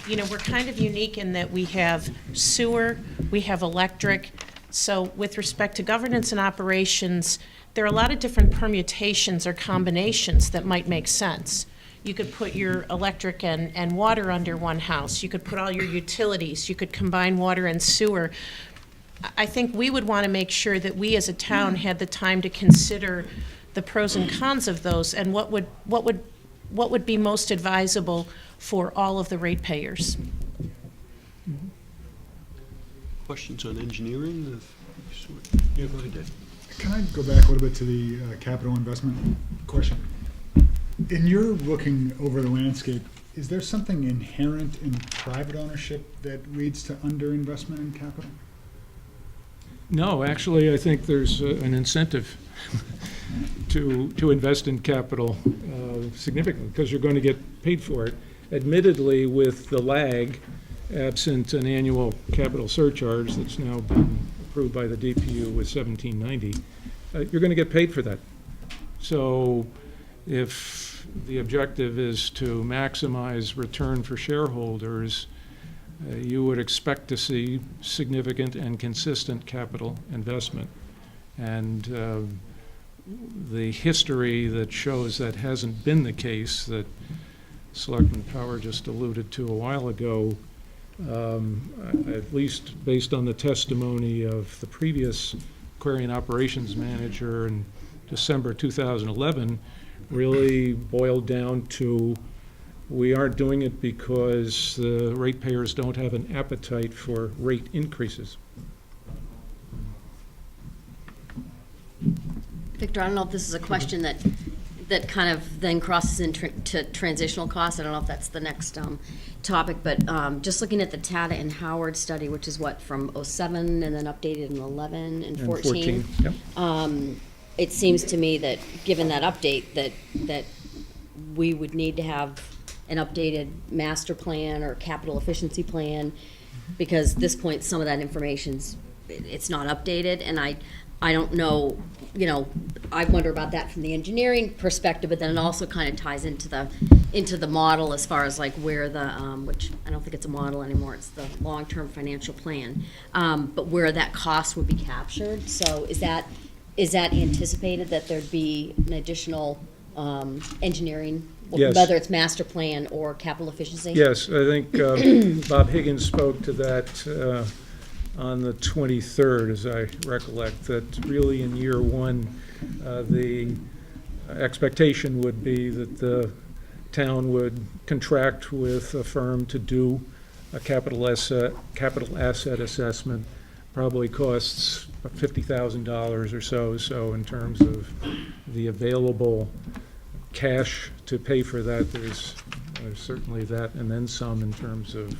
we're kind of unique in that we have sewer, we have electric. So with respect to governance and operations, there are a lot of different permutations or combinations that might make sense. You could put your electric and water under one house. You could put all your utilities. You could combine water and sewer. I think we would want to make sure that we as a town had the time to consider the pros and cons of those and what would be most advisable for all of the ratepayers. Questions on engineering? Yeah, go ahead, Dave. Can I go back a little bit to the capital investment question? In your looking over the landscape, is there something inherent in private ownership that leads to underinvestment in capital? No, actually, I think there's an incentive to invest in capital significantly, because you're going to get paid for it. Admittedly, with the lag, absent an annual capital surcharge that's now been approved by the DPU was $17.90, you're going to get paid for that. So if the objective is to maximize return for shareholders, you would expect to see significant and consistent capital investment. And the history that shows that hasn't been the case, that Selectman Power just alluded to a while ago, at least based on the testimony of the previous Aquarian operations manager in December 2011, really boiled down to we aren't doing it because the ratepayers don't have an appetite for rate increases. Victor, I don't know if this is a question that kind of then crosses into transitional costs. I don't know if that's the next topic, but just looking at the Tata and Howard study, which is what, from '07 and then updated in 11 and 14. Yep. It seems to me that, given that update, that we would need to have an updated master plan or capital efficiency plan, because at this point, some of that information's, it's not updated, and I don't know, I wonder about that from the engineering perspective, but then it also kind of ties into the model as far as like where the, which I don't think it's a model anymore, it's the long-term financial plan, but where that cost would be captured. So is that anticipated that there'd be an additional engineering, Yes. whether it's master plan or capital efficiency? Yes, I think Bob Higgins spoke to that on the 23rd, as I recollect, that really in year one, the expectation would be that the town would contract with a firm to do a capital asset assessment. Probably costs $50,000 or so in terms of the available cash to pay for that, there's certainly that, and then some in terms of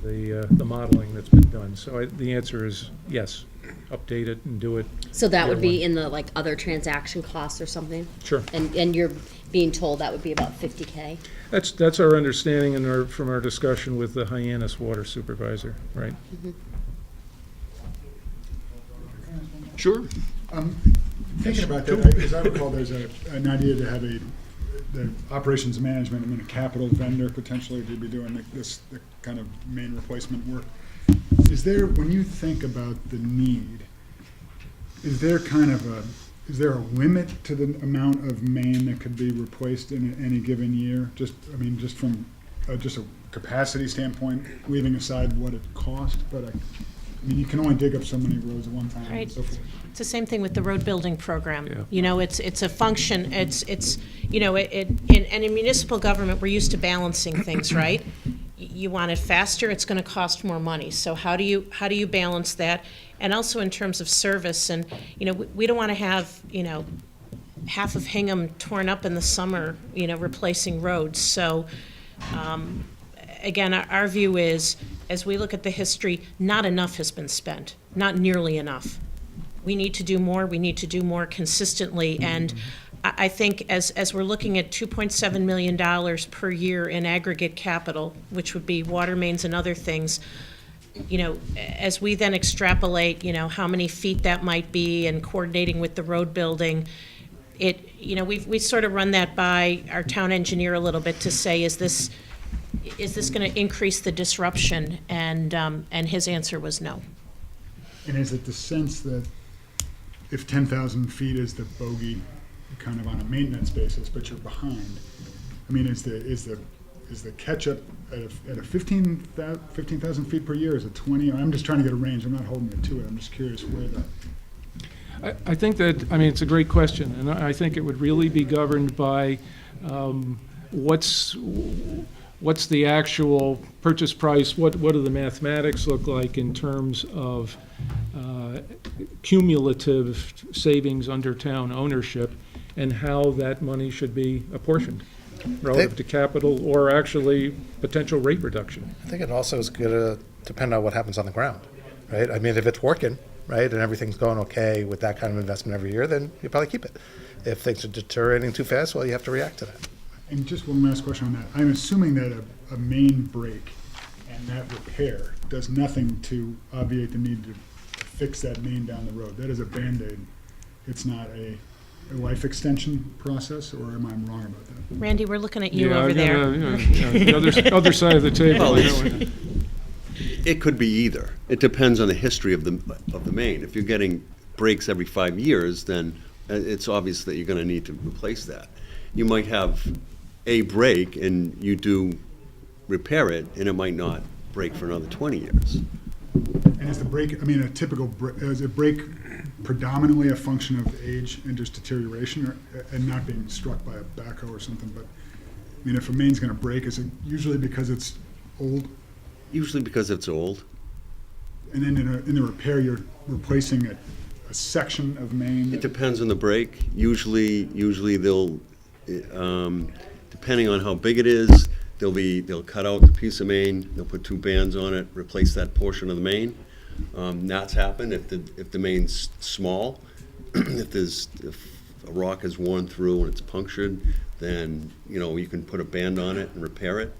the modeling that's been done. So the answer is yes, update it and do it. So that would year be one. in the like other transaction costs or something? Sure. And you're being told that would be about 50K? That's our understanding and from our discussion with the Hyannis water supervisor, right? Sure. Thinking about that, as I recall, there's an idea to have the operations management, a capital vendor potentially to be doing the kind of main replacement work. Is there, when you think about the need, is there a limit to the amount of main that could be replaced in any given year? Just from just a capacity standpoint, leaving aside what it cost, but you can only dig up so many roads at one time Right. and so forth. It's the same thing with the road building program. Yeah. It's a function, and in municipal government, we're used to balancing things, right? You want it faster, it's gonna cost more money. So how do you balance that? And also in terms of service, and, we don't wanna have, half of Hingham torn up in the summer, replacing roads. So, again, our view is, as we look at the history, not enough has been spent, not nearly enough. We need to do more consistently, and I think as we're looking at $2.7 million per year in aggregate capital, which would be water mains and other things, as we then extrapolate, how many feet that might be and coordinating with the road building, we sort of run that by our town engineer a little bit to say, is this going to increase the disruption? And his answer was no. And is it the sense that if 10,000 feet is the bogey, kind of on a maintenance basis, but you're behind, is the catch up at a 15,000 feet per year? Is it 20? I'm just trying to get a range. I'm not holding it to it. I'm just curious where that. I think that, it's a great question, and I think it would really be governed by what's the actual purchase price, what do the mathematics look like in terms of cumulative savings under town ownership, and how that money should be apportioned relative to capital or actually potential rate reduction. I think it also is going to depend on what happens on the ground, right? If it's working, right, and everything's going okay with that kind of investment every year, then you probably keep it. If things are deteriorating too fast, well, you have to react to that. And just one last question on that. I'm assuming that a main break and that repair does nothing to obviate the need to fix that main down the road. That is a Band-Aid. It's not a life extension process, or am I wrong about that? Randy, we're looking at you Yeah, over there. the other side of the table. Well, you know. It could be either. It depends on the history of the main. If you're getting breaks every 5 years, then it's obvious that you're gonna need to replace that. You might have a break and you do repair it, and it might not break for another 20 years. And is the break, I mean, a typical, is a break predominantly a function of age and just deterioration, and not being struck by a backhoe or something? But, I mean, if a main's gonna break, is it usually because it's old? Usually because it's old. And then in the repair, you're replacing a section of main? It depends on the break. Usually they'll, depending on how big it is, they'll cut out the piece of main, they'll put 2 bands on it, replace that portion of the main. That's happened if the main's small. If a rock is worn through and it's punctured, then, you can put a band on it and repair it.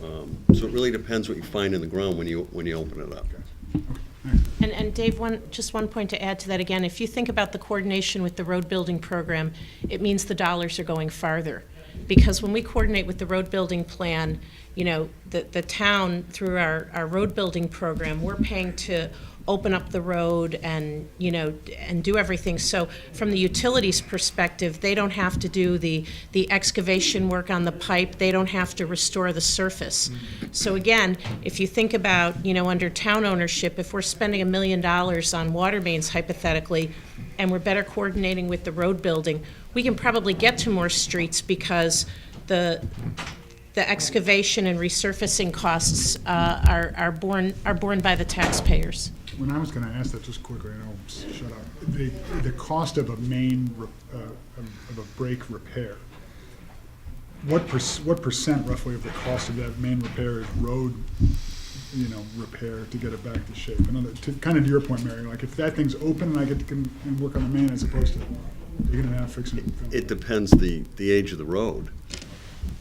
So it really depends what you find in the ground when you open it up. And Dave, just one point to add to that again. If you think about the coordination with the road building program, it means the dollars are going farther. Because when we coordinate with the road building plan, the town, through our road building program, we're paying to open up the road and, and do everything. So from the utilities perspective, they don't have to do the excavation work on the pipe. They don't have to restore the surface. So again, if you think about, under town ownership, if we're spending $1 million on water mains hypothetically, and we're better coordinating with the road building, we can probably get to more streets because the excavation and resurfacing costs are borne by the taxpayers. When I was gonna ask that just quickly, and I'll shut up, the cost of a main, of a break repair, what percent roughly of the cost of that main repair is road, repair to get it back to shape? I know that, kind of to your point, Mary, like if that thing's open and I get to come and work on the main as opposed to digging it out, fixing it. It depends the age of the road.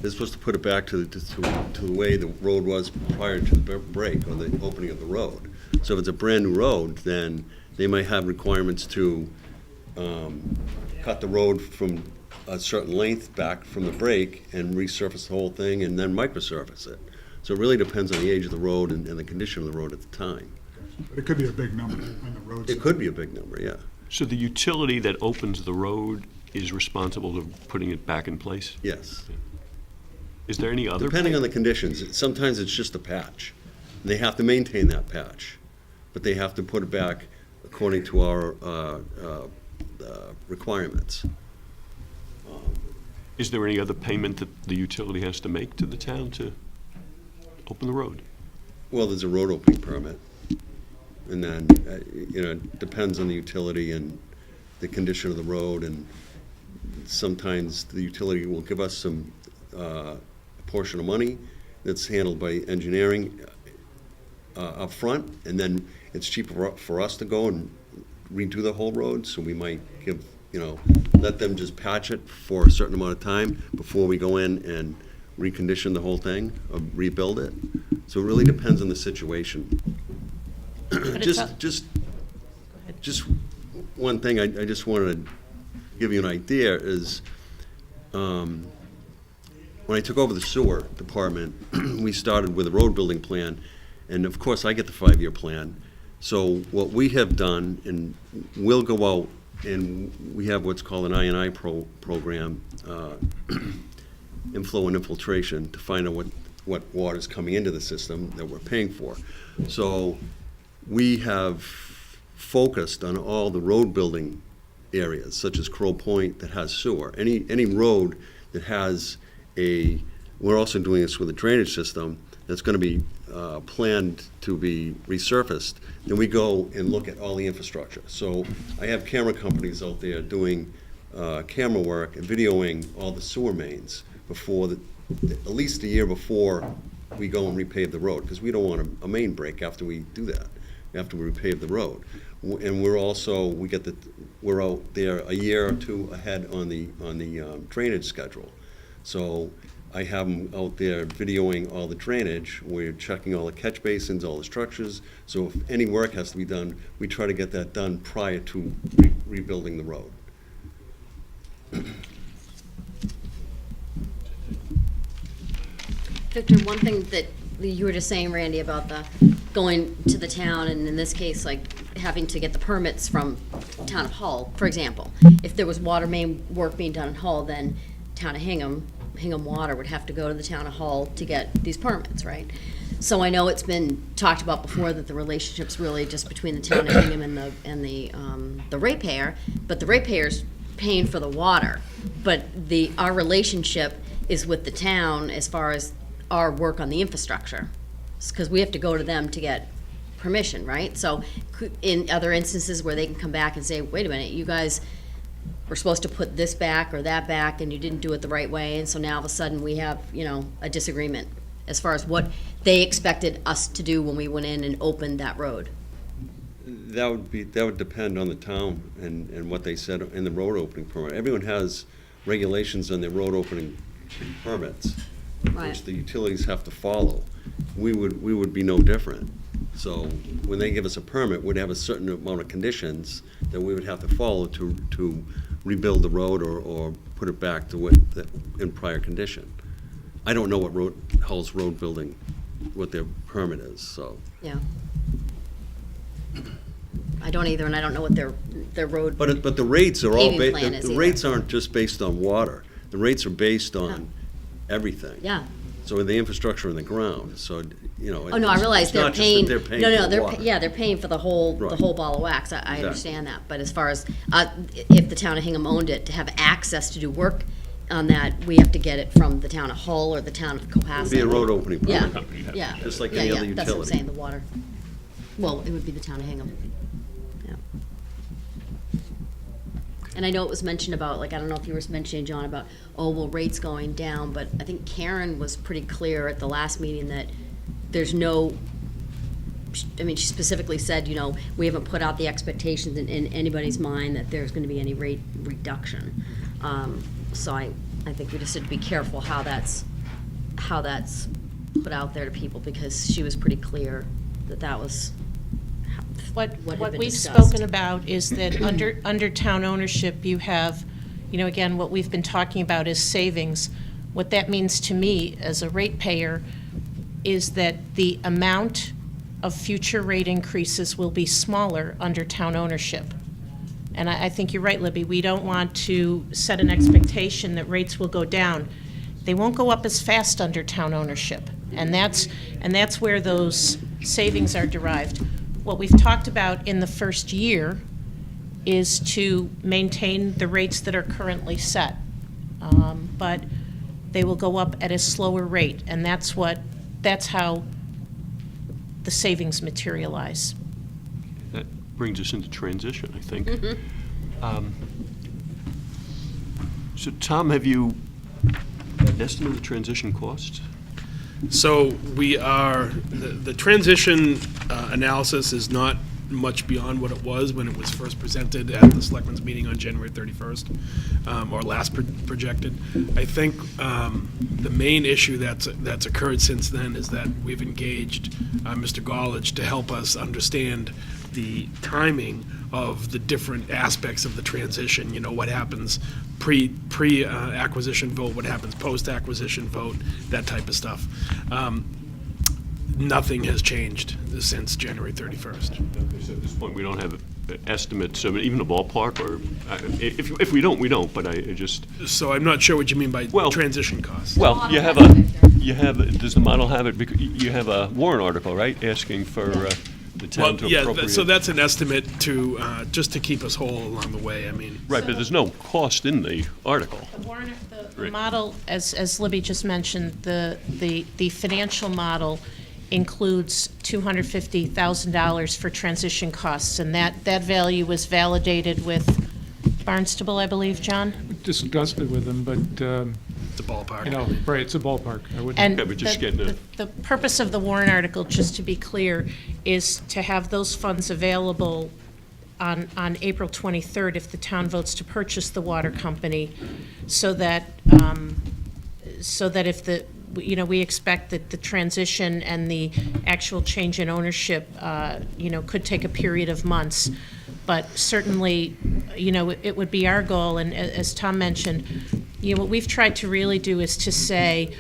They're supposed to put it back to the way the road was prior to the break or the opening of the road. So if it's a brand-new road, then they might have requirements to cut the road from a certain length back from the break and resurface the whole thing and then microsurface it. So it really depends on the age of the road and the condition of the road at the time. But it could be a big number on the road side. It could be a big number, yeah. So the utility that opens the road is responsible for putting it back in place? Yes. Is there any other? Depending on the conditions, sometimes it's just a patch. They have to maintain that patch, but they have to put it back according to our requirements. Is there any other payment that the utility has to make to the town to open the road? Well, there's a road opening permit, and then, it depends on the utility and the condition of the road, and sometimes the utility will give us some, a portion of money that's handled by engineering up front, and then it's cheaper for us to go and redo the whole road, so we might give, let them just patch it for a certain amount of time before we go in and recondition the whole thing, or rebuild it. So it really depends on the situation. But it's Just one thing I just wanted to give you an idea is, when I took over the sewer department, we started with a road building plan, and of course, I get the 5-year plan. So what we have done, and we'll go out, and we have what's called an I&I program, inflow and infiltration, to find out what water's coming into the system that we're paying for. So we have focused on all the road building areas, such as Crow Point that has sewer. Any road that has we're also doing this with a drainage system that's gonna be planned to be resurfaced, then we go and look at all the infrastructure. So I have camera companies out there doing camera work and videoing all the sewer mains before at least a year before we go and repave the road, because we don't want a main break after we do that, after we repave the road. And we're out there a year or two ahead on the drainage schedule. So I have them out there videoing all the drainage. We're checking all the catch basins, all the structures. So if any work has to be done, we try to get that done prior to rebuilding the road. Victor, one thing that you were just saying, Randy, about the going to the town, and in this case, like, having to get the permits from town of Hull, for example. If there was water main work being done in Hull, then town of Hingham Water would have to go to the town of Hull to get these permits, right? So I know it's been talked about before that the relationship's really just between the town of Hingham and the ratepayer, but the ratepayer's paying for the water. But our relationship is with the town as far as our work on the infrastructure, because we have to go to them to get permission, right? So in other instances where they can come back and say, wait a minute, you guys were supposed to put this back or that back and you didn't do it the right way, and so now all of a sudden we have, a disagreement as far as what they expected us to do when we went in and opened that road. That would depend on the town and what they said in the road opening permit. Everyone has regulations on their road opening permits, Right. which the utilities have to follow. We would be no different. So when they give us a permit, we'd have a certain amount of conditions that we would have to follow to rebuild the road or put it back to in prior condition. I don't know what Hull's road building, what their permit is, so. Yeah. I don't either, and I don't know what their road. But the rates are all, Paving plan is the either. rates aren't just based on water. The rates are based on everything. Yeah. So the infrastructure in the ground, so, Oh, no, I realize it's they're not just that paying. they're paying No, for they're water. they're paying for the whole Right. ball of wax. I Exactly. understand that, but as far as if the town of Hingham owned it, to have access to do work on that, we have to get it from the town of Hull or the town of Cohasset. It'd be a road opening Yeah, permit. yeah. Just like Yeah, any yeah, other that's what I'm utility. saying, the water. Well, it would be the town of Hingham. Yeah. And I know it was mentioned about, like, I don't know if you were mentioning, John, about, rates going down, but I think Karen was pretty clear at the last meeting that there's no, she specifically said, we haven't put out the expectations in anybody's mind that there's gonna be any rate reduction. So I think we just have to be careful how that's put out there to people, because she was pretty clear that was What had been we've discussed. spoken about is that under town ownership, you have, again, what we've been talking about is savings. What that means to me as a ratepayer is that the amount of future rate increases will be smaller under town ownership. And I think you're right, Libby, we don't want to set an expectation that rates will go down. They won't go up as fast under town ownership, and that's where those savings are derived. What we've talked about in the first year is to maintain the rates that are currently set. But they will go up at a slower rate, and that's how the savings materialize. That brings us into transition, I think. So Tom, have you an estimate of the transition cost? So the transition analysis is not much beyond what it was when it was first presented at the Selectmen's meeting on January 31st, or last projected. I think the main issue that's occurred since then is that we've engaged Mr. Gollage to help us understand the timing of the different aspects of the transition, what happens pre-acquisition vote, what happens post-acquisition vote, that type of stuff. Nothing has changed since January 31st. So at this point, we don't have estimates, even a ballpark, or if we don't, we don't, but I just, So I'm not sure what you mean by Well- transition costs. well, does the model have it, you have a warrant article, right, asking for the town to appropriate? So that's an estimate to, just to keep us whole along the way, Right, but there's no cost in the article. The Right. model, as Libby just mentioned, the financial model includes $250,000 for transition costs, and that value was validated with Barnstable, I believe, John? Discussed it with them, but, It's a ballpark. right, it's a ballpark. I wouldn't. And Yeah, but just getting the purpose of the warrant article, just to be clear, is to have those funds available on April 23rd if the town votes to purchase the water company, so that so that if the, you know, we expect that the transition and the actual change in ownership, you know, could take a period of months. But certainly, you know, it would be our goal, and as Tom mentioned, you know, what we've tried to really do is to say,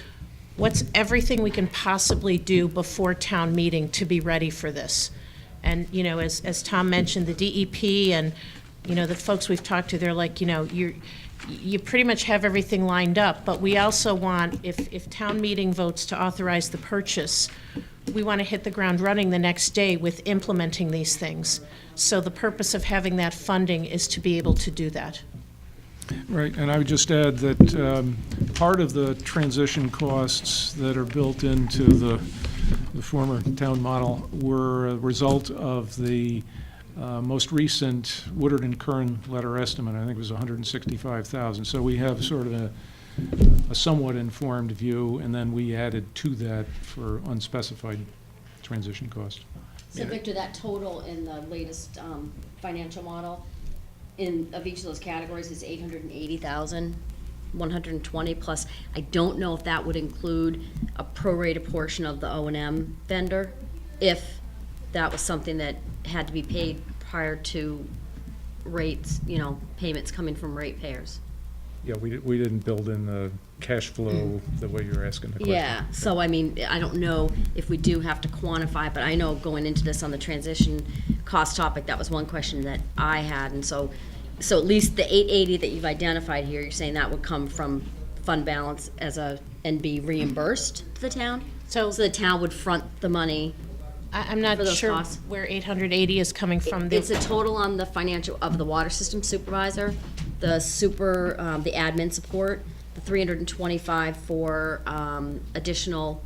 what's everything we can possibly do before town meeting to be ready for this? And, you know, as Tom mentioned, the DEP and, you know, the folks we've talked to, they're like, you know, you pretty much have everything lined up, but we also want, if town meeting votes to authorize the purchase, we want to hit the ground running the next day with implementing these things. So the purpose of having that funding is to be able to do that. Right, and I would just add that part of the transition costs that are built into the former town model were a result of the most recent Woodard and Kern letter estimate. I think it was $165,000. So we have sort of a somewhat informed view, and then we added to that for unspecified transition cost. So Victor, that total in the latest financial model of each of those categories is 880,000, 120 plus. I don't know if that would include a prorated portion of the O&M vendor, if that was something that had to be paid prior to rates, you know, payments coming from ratepayers. Yeah, we didn't build in the cash flow the way you're asking the question. Yeah, so I mean, I don't know if we do have to quantify, but I know going into this on the transition cost topic, that was one question that I had, and so at least the 880 that you've identified here, you're saying that would come from fund balance and be reimbursed to the town? So the town would front the money? I'm not For those sure costs? where 880 is coming from. It's a total on the financial, of the water system supervisor, the admin support, the 325 for additional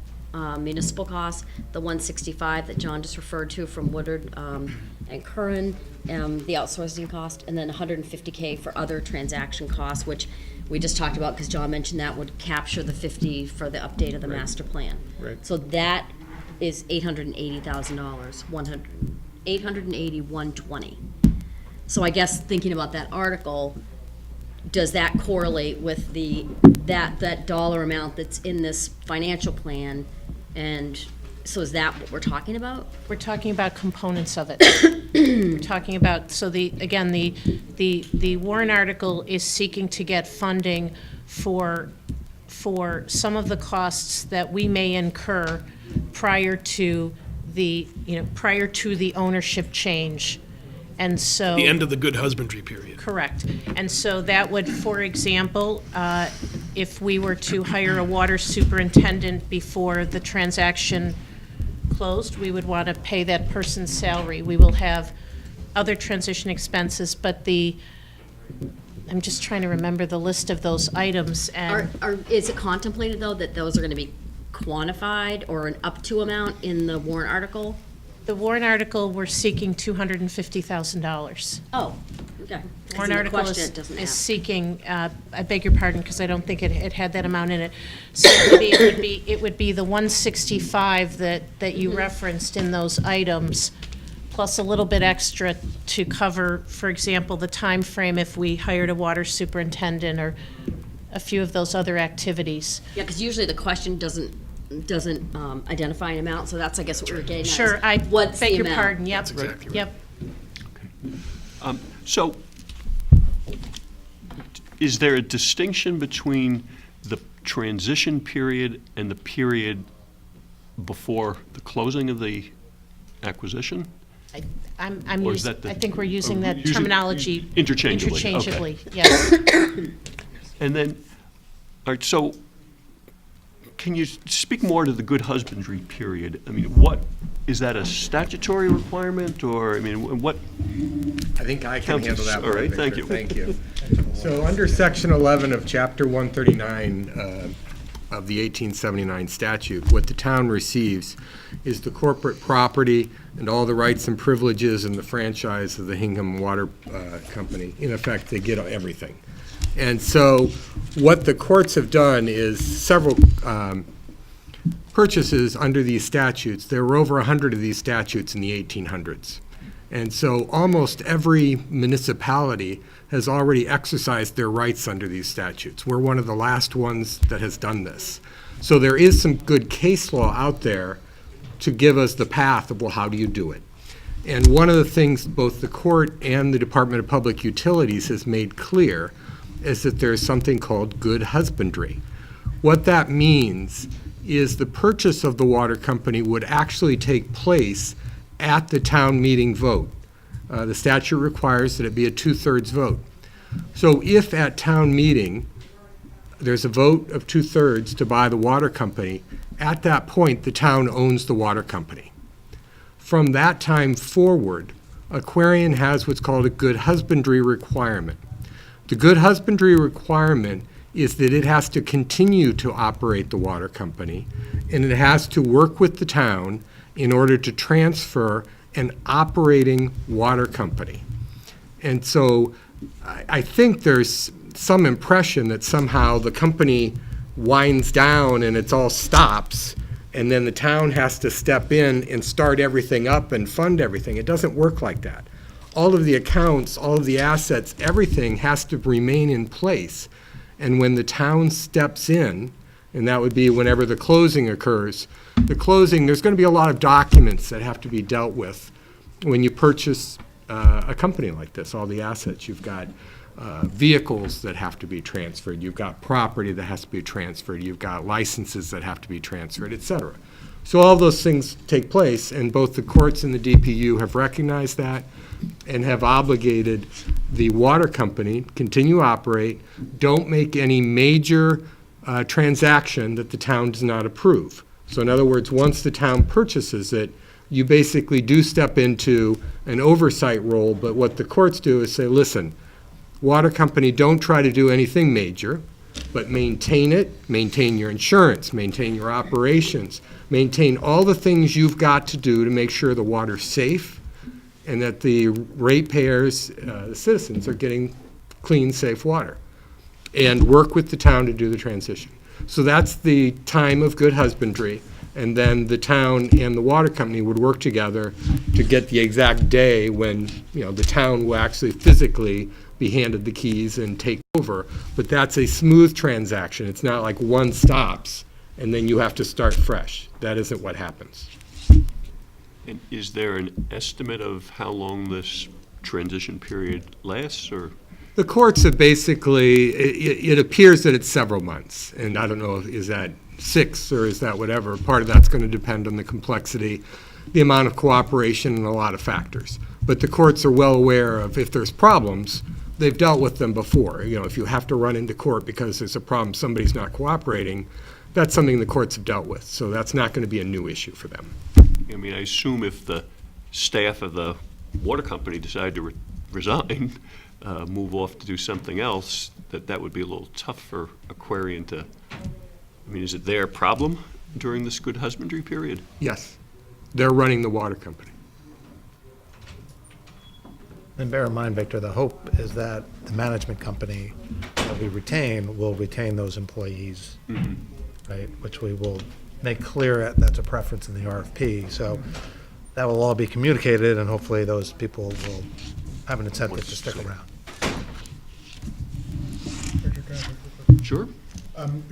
municipal costs, the 165 that John just referred to from Woodard and Curran, the outsourcing cost, and then 150K for other transaction costs, which we just talked about because John mentioned that would capture the 50 for the update of the master plan. Right. So that is $880,000, 120. So I guess thinking about that article, does that correlate with that dollar amount that's in this financial plan? And so is that what we're talking about? We're talking about components of it. We're talking about, so the warrant article is seeking to get funding for some of the costs that we may incur prior to the ownership change. And so. The end of the good husbandry period. Correct. And so that would, for example, if we were to hire a water superintendent before the transaction closed, we would want to pay that person's salary. We will have other transition expenses, but I'm just trying to remember the list of those items. And Is it contemplated, though, that those are going to be quantified or an up to amount in the warrant article? the warrant article, we're seeking $250,000. Oh, okay. Warrant The article question it doesn't is have. seeking, I beg your pardon, because I don't think it had that amount in it. So it would be the 165 that you referenced in those items, plus a little bit extra to cover, for example, the time frame if we hired a water superintendent or a few of those other activities. Yeah, because usually the question doesn't identify an amount, so that's, I guess, what we're getting at. is Sure, I what's the beg your amount? pardon, yep. That's exactly right. Yep. So, is there a distinction between the transition period and the period before the closing of the acquisition? I'm Or is using, that the- I think we're using or that using- terminology Interchangeably, okay. interchangeably, yes. And then, all right, so can you speak more to the good husbandry period? I mean, is that a statutory requirement, or, I mean, what? I think I can Counties. handle that All one, right, Victor. thank you. Thank you. So under Section 11 of Chapter 139 of the 1879 statute, what the town receives is the corporate property and all the rights and privileges and the franchise of the Hingham Water Company. In effect, they get everything. And so what the courts have done is several purchases under these statutes. There were over 100 of these statutes in the 1800s. And so almost every municipality has already exercised their rights under these statutes. We're one of the last ones that has done this. So there is some good case law out there to give us the path of, well, how do you do it? And one of the things both the court and the Department of Public Utilities has made clear is that there's something called good husbandry. What that means is the purchase of the water company would actually take place at the town meeting vote. The statute requires that it be a 2/3 vote. So if at town meeting, there's a vote of 2/3 to buy the water company, at that point, the town owns the water company. From that time forward, Aquarian has what's called a good husbandry requirement. The good husbandry requirement is that it has to continue to operate the water company, and it has to work with the town in order to transfer an operating water company. And so I think there's some impression that somehow the company winds down and it all stops, and then the town has to step in and start everything up and fund everything. It doesn't work like that. All of the accounts, all of the assets, everything has to remain in place. And when the town steps in, and that would be whenever the closing occurs, the closing, there's going to be a lot of documents that have to be dealt with when you purchase a company like this, all the assets. You've got vehicles that have to be transferred. You've got property that has to be transferred. You've got licenses that have to be transferred, et cetera. So all those things take place, and both the courts and the DPU have recognized that and have obligated the water company, continue to operate, don't make any major transaction that the town does not approve. So in other words, once the town purchases it, you basically do step into an oversight role, but what the courts do is say, listen, water company, don't try to do anything major, but maintain it, maintain your insurance, maintain your operations, maintain all the things you've got to do to make sure the water's safe and that the ratepayers, the citizens, are getting clean, safe water, and work with the town to do the transition. So that's the time of good husbandry, and then the town and the water company would work together to get the exact day when, the town will actually physically be handed the keys and take over. But that's a smooth transaction. It's not like one stops and then you have to start fresh. That isn't what happens. And is there an estimate of how long this transition period lasts, or? The courts have basically, it appears that it's several months, and I don't know, is that 6 or is that whatever? Part of that's going to depend on the complexity, the amount of cooperation, and a lot of factors. But the courts are well aware of if there's problems, they've dealt with them before. If you have to run into court because there's a problem, somebody's not cooperating, that's something the courts have dealt with. So that's not going to be a new issue for them. I mean, I assume if the staff of the water company decided to resign, move off to do something else, that would be a little tough for Aquarian to, is it their problem during this good husbandry period? Yes, they're running the water company. And bear in mind, Victor, the hope is that the management company that we retain will retain those employees, right? Which we will make clear that's a preference in the RFP. So that will all be communicated, and hopefully those people will have an incentive to stick around. Sure.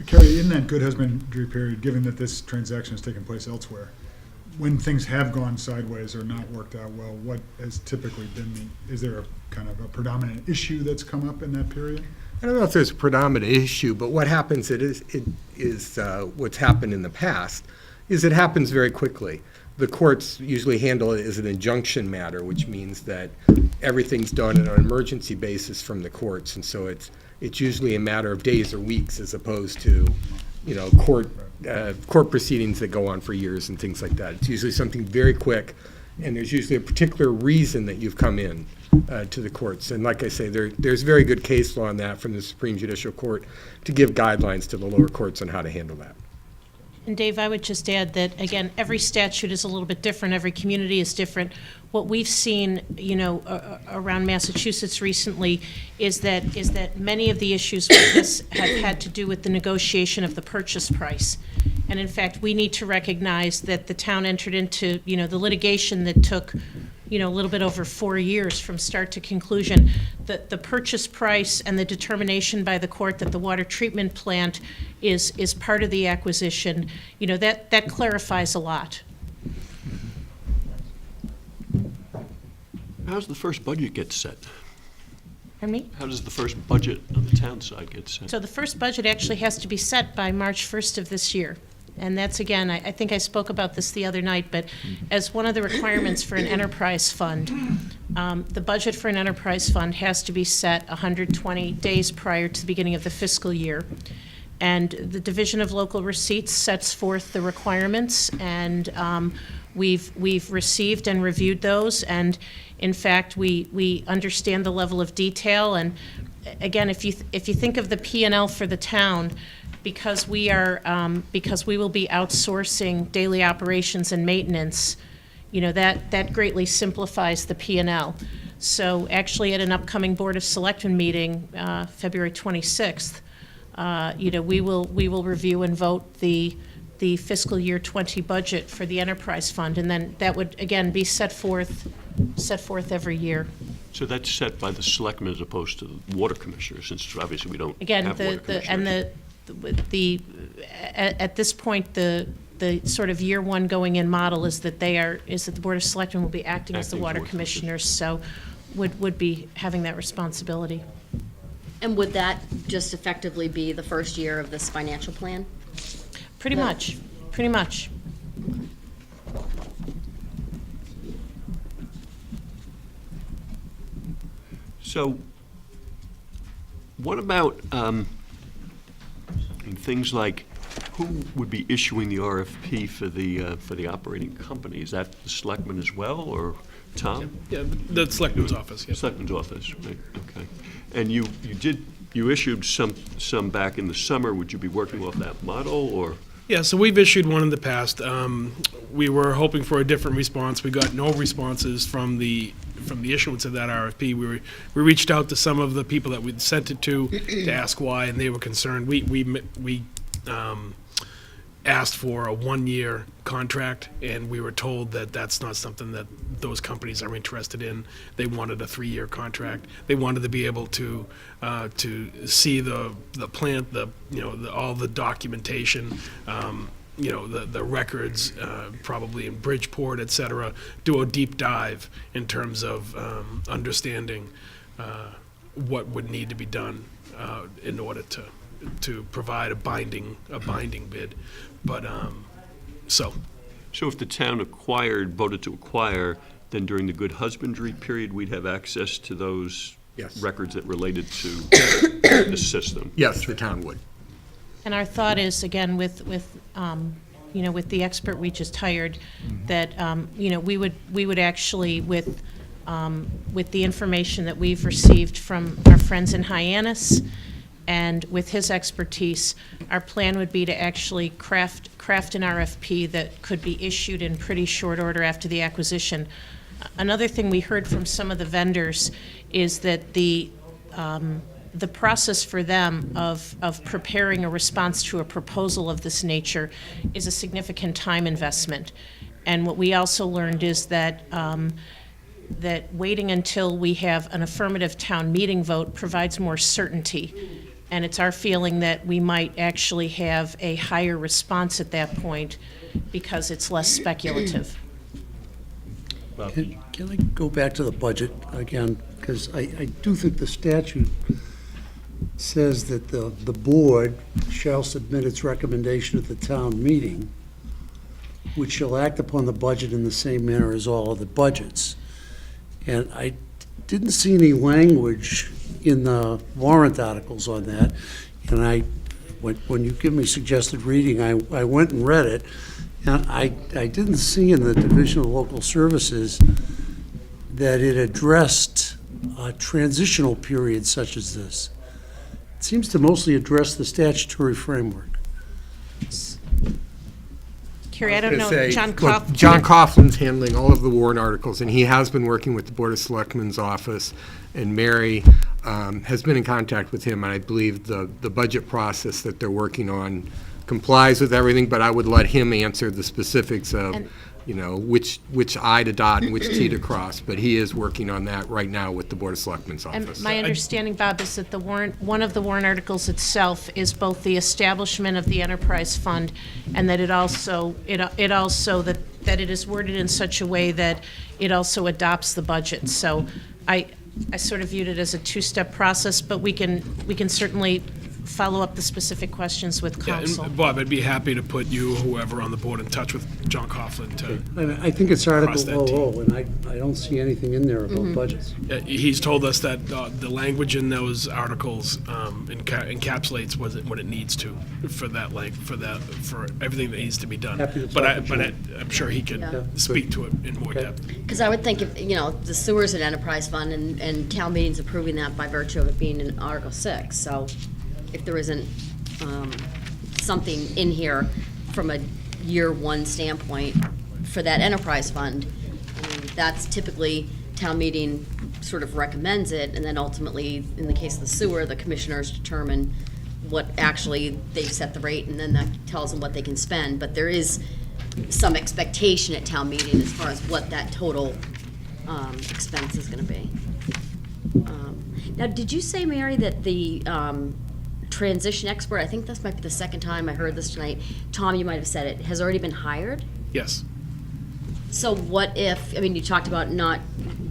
Kerry, in that good husbandry period, given that this transaction has taken place elsewhere, when things have gone sideways or not worked out well, what has typically been is there a kind of a predominant issue that's come up in that period? I don't know if there's a predominant issue, but what happens what's happened in the past is it happens very quickly. The courts usually handle it as an injunction matter, which means that everything's done on an emergency basis from the courts, and so it's usually a matter of days or weeks as opposed to, court proceedings that go on for years and things like that. It's usually something very quick, and there's usually a particular reason that you've come in to the courts. And like I say, there's very good case law on that from the Supreme Judicial Court to give guidelines to the lower courts on how to handle that. And Dave, I would just add that, again, every statute is a little bit different, every community is different. what we've seen, around Massachusetts recently is that many of the issues with this have had to do with the negotiation of the purchase price. And in fact, we need to recognize that the town entered into, the litigation that took, a little bit over 4 years from start to conclusion. The purchase price and the determination by the court that the water treatment plant is part of the acquisition, that clarifies a lot. How's the first budget get set? Pardon me? How does the first budget on the town side get set? So the first budget actually has to be set by March 1st of this year. And that's, again, I think I spoke about this the other night, but as one of the requirements for an enterprise fund, the budget for an enterprise fund has to be set 120 days prior to the beginning of the fiscal year. And the Division of Local Receipts sets forth the requirements, and we've received and reviewed those, and in fact, we understand the level of detail. And again, if you think of the P&L for the town, because we will be outsourcing daily operations and maintenance, that greatly simplifies the P&L. So actually, at an upcoming Board of Selectmen meeting, February 26th, we will review and vote the fiscal year 20 budget for the enterprise fund, and then that would again be set forth every year. So that's set by the selectmen as opposed to the water commissioner, since obviously we don't Again, have water commissioners. At this point, the sort of year one going in model is that the Board of Selectmen will be acting as the Acting water board commissioners, so would be having that responsibility. And would that just effectively be the first year of this financial plan? Pretty much. So what about things like who would be issuing the RFP for the operating company? Is that the selectman as well, or Tom? Yeah, the selectman's office, yes. Selectman's office, right, okay. And you issued some back in the summer. Would you be working off that model, or? Yeah, so we've issued one in the past. We were hoping for a different response. We got no responses from the issuance of that RFP. We reached out to some of the people that we'd sent it to ask why, and they were concerned. We asked for a 1-year contract, and we were told that that's not something that those companies are interested in. They wanted a 3-year contract. They wanted to be able to see the plant, all the documentation, the records, probably in Bridgeport, et cetera, do a deep dive in terms of understanding what would need to be done in order to provide a binding bid. But, So if the town voted to acquire, then during the good husbandry period, we'd have access to those Yes. records that related to the system? Yes, the town would. And our thought is, again, with the expert we just hired, that, we would actually, with the information that we've received from our friends in Hyannis, and with his expertise, our plan would be to actually craft an RFP that could be issued in pretty short order after the acquisition. Another thing we heard from some of the vendors is that the process for them of preparing a response to a proposal of this nature is a significant time investment. And what we also learned is that that waiting until we have an affirmative town meeting vote provides more certainty. And it's our feeling that we might actually have a higher response at that point because it's less speculative. Can I go back to the budget again? Because I do think the statute says that the board shall submit its recommendation at the town meeting, which shall act upon the budget in the same manner as all other budgets. And I didn't see any language in the warrant articles on that. And when you give me suggested reading, I went and read it, and I didn't see in the Division of Local Services that it addressed a transitional period such as this. It seems to mostly address the statutory framework. Carrie, I don't gonna know, say, John look, Coughlin. John Coughlin's handling all of the warrant articles, and he has been working with the Board of Selectmen's office, and Mary has been in contact with him, and I believe the budget process that they're working on complies with everything, but I would let him answer the specifics of, And- you know, which I to dot and which T to cross, but he is working on that right now with the Board of Selectmen's And office. my understanding, Bob, is that the warrant, one of the warrant articles itself is both the establishment of the enterprise fund, and that it also, that it is worded in such a way that it also adopts the budget. So I sort of viewed it as a two-step process, but we can certainly follow up the specific questions with Yeah, council. and Bob, I'd be happy to put you or whoever on the board in touch with John Coughlin to, I think it's Article Cross that T. 00, and I don't see anything in there about budgets. he's told us that the language in those articles encapsulates what it needs to for that, for everything that needs to be done. Happy to But talk to John. I'm sure he Yeah. can speak to it in more Okay. depth. Because I would think if, the sewer's an enterprise fund and town meeting's approving that by virtue of it being in Article 6, so if there isn't something in here from a year one standpoint for that enterprise fund, I mean, that's typically town meeting sort of recommends it, and then ultimately, in the case of the sewer, the commissioners determine what actually, they set the rate, and then that tells them what they can spend, but there is some expectation at town meeting as far as what that total expense is gonna be. Now, did you say, Mary, that the transition expert, I think this might be the second time I heard this tonight, Tom, you might have said it, has already been hired? Yes. So what if, I mean, you talked about not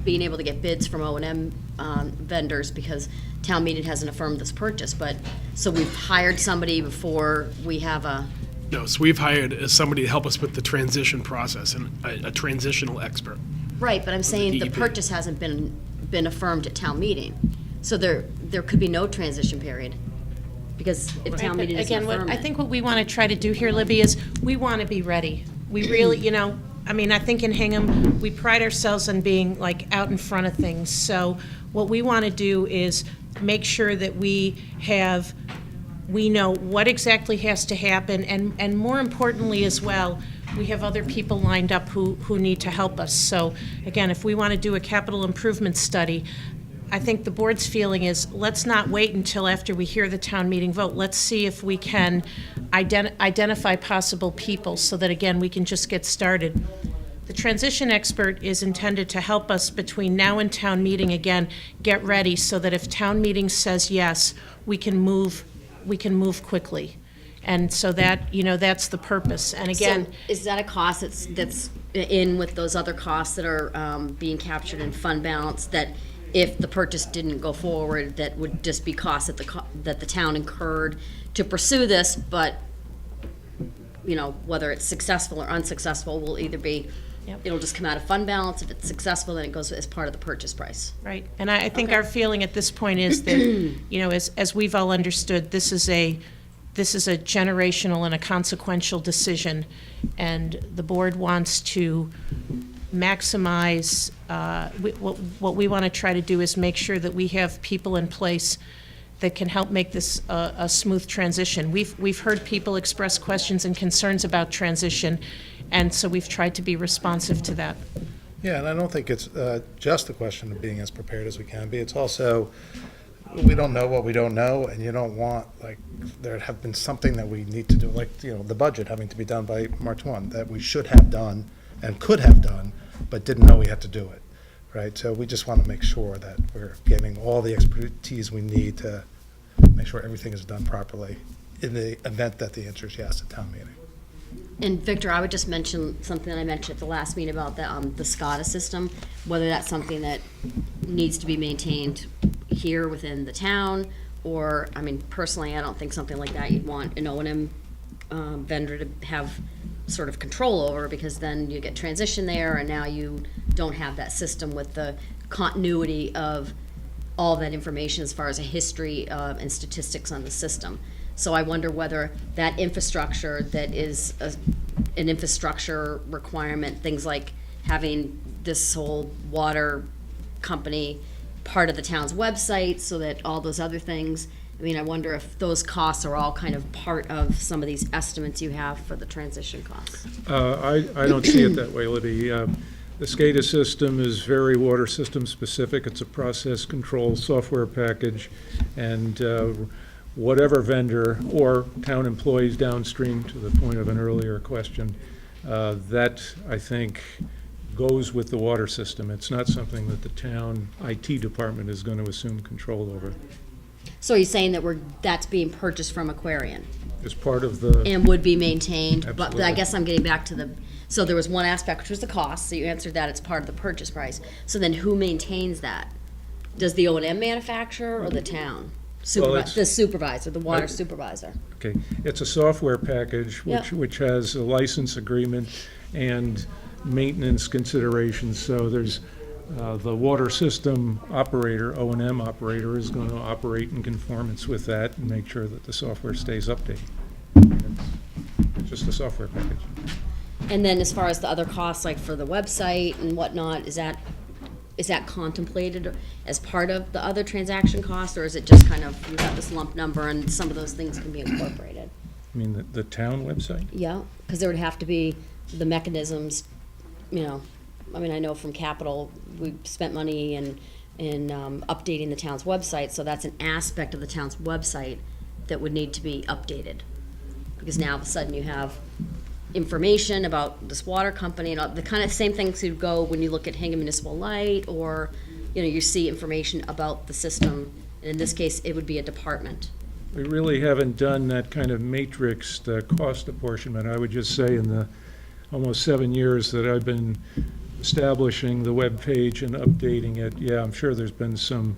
being able to get bids from O&M vendors because town meeting hasn't affirmed this purchase, but, so we've hired somebody before we have a, No, so we've hired somebody to help us with the transition process, and a transitional expert. right, but I'm saying the DEP. purchase hasn't been affirmed at town meeting. So there could be no transition period, because if town meeting doesn't Again, affirm I it. think what we want to try to do here, Libby, is we want to be ready. We really, I mean, I think in Hingham, we pride ourselves on being like out in front of things. So what we want to do is make sure that we know what exactly has to happen, and more importantly as well, we have other people lined up who need to help us. So again, if we want to do a capital improvement study, I think the board's feeling is, let's not wait until after we hear the town meeting vote. Let's see if we can identify possible people so that, again, we can just get started. The transition expert is intended to help us between now and town meeting, again, get ready so that if town meeting says yes, we can move quickly. And so that, that's the purpose. And again, So is that a cost that's in with those other costs that are being captured in fund balance, that if the purchase didn't go forward, that would just be costs that the town incurred to pursue this, but, whether it's successful or unsuccessful will either be, Yep. it'll just come out of fund balance. If it's successful, then it goes as part of the purchase price. right, and I think our feeling at this point is that, as we've all understood, this is a generational and a consequential decision, and the board wants to maximize, what we want to try to do is make sure that we have people in place that can help make this a smooth transition. We've heard people express questions and concerns about transition, and so we've tried to be responsive to that. Yeah, and I don't think it's just a question of being as prepared as we can be. It's also, we don't know what we don't know, and you don't want, there have been something that we need to do, the budget having to be done by March 1, that we should have done and could have done, but didn't know we had to do it, right? So we just want to make sure that we're getting all the expertise we need to make sure everything is done properly in the event that the answer is yes at town meeting. And Victor, I would just mention something that I mentioned at the last meeting about the SCADA system, whether that's something that needs to be maintained here within the town, or, I mean, personally, I don't think something like that you'd want an O&M vendor to have sort of control over, because then you get transition there, and now you don't have that system with the continuity of all that information as far as a history and statistics on the system. So I wonder whether that infrastructure that is an infrastructure requirement, things like having this whole water company part of the town's website, so that all those other things I mean, I wonder if those costs are all kind of part of some of these estimates you have for the transition costs. I don't see it that way, Libby. The SCADA system is very water system specific. It's a process control software package, and whatever vendor or town employees downstream, to the point of an earlier question, that, I think, goes with the water system. It's not something that the town IT department is going to assume control over. So you're saying that that's being purchased from Aquarian As part of the, and would be maintained, but I Absolutely. guess I'm getting back to so there was one aspect, which was the cost, so you answered that, it's part of the purchase price. So then who maintains that? Does the O&M manufacturer or the town? it's- The supervisor, the water supervisor? okay, it's a software package Yeah. which has a license agreement and maintenance considerations. So there's, the water system operator, O&M operator, is going to operate in conformance with that and make sure that the software stays updated. It's just a software package. And then as far as the other costs, like for the website and whatnot, is that contemplated as part of the other transaction cost, or is it just kind of, you got this lump number and some of those things can be incorporated? I mean, the town website? Yeah, because there would have to be the mechanisms, you know, I mean, I know from capital, we spent money in updating the town's website, so that's an aspect of the town's website that would need to be updated. Because now all of a sudden you have information about this water company and all, the kind of same things would go when you look at Hingham Municipal Light, or, you know, you see information about the system, and in this case, it would be a department. We really haven't done that kind of matrixed cost apportionment. I would just say in the almost 7 years that I've been establishing the web page and updating it, yeah, I'm sure there's been some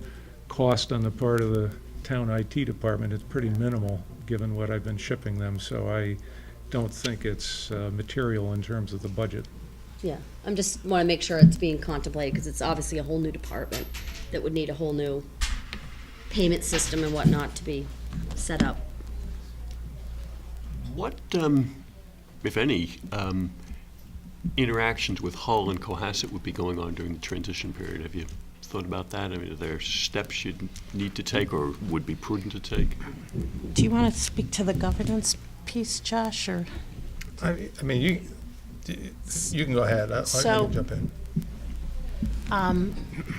cost on the part of the town IT department. It's pretty minimal, given what I've been shipping them, so I don't think it's material in terms of the budget. Yeah, I'm just want to make sure it's being contemplated, because it's obviously a whole new department that would need a whole new payment system and whatnot to be set up. What, if any, interactions with Hull and Cohasset would be going on during the transition period? Have you thought about that? I mean, are there steps you'd need to take or would be prudent to take? Do you want to speak to the governance piece, Josh, or? I mean, you can go ahead. I So- can jump in.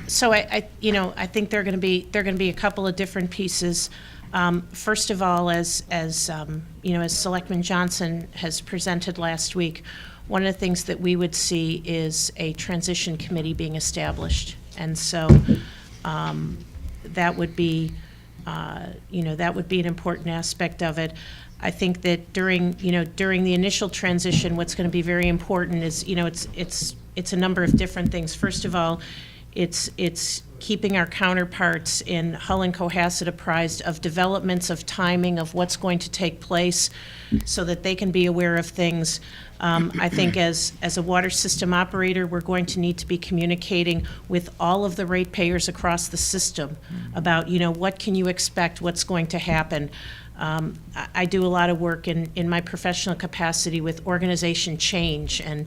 So I think there are going to be a couple of different pieces. First of all, as Selectman Johnson has presented last week, one of the things that we would see is a transition committee being established. And so that would be, that would be an important aspect of it. I think that during the initial transition, what's going to be very important is, it's a number of different things. First of all, it's keeping our counterparts in Hull and Cohasset apprised of developments, of timing, of what's going to take place, so that they can be aware of things. I think as a water system operator, we're going to need to be communicating with all of the ratepayers across the system about, what can you expect, what's going to happen. I do a lot of work in my professional capacity with organization change and,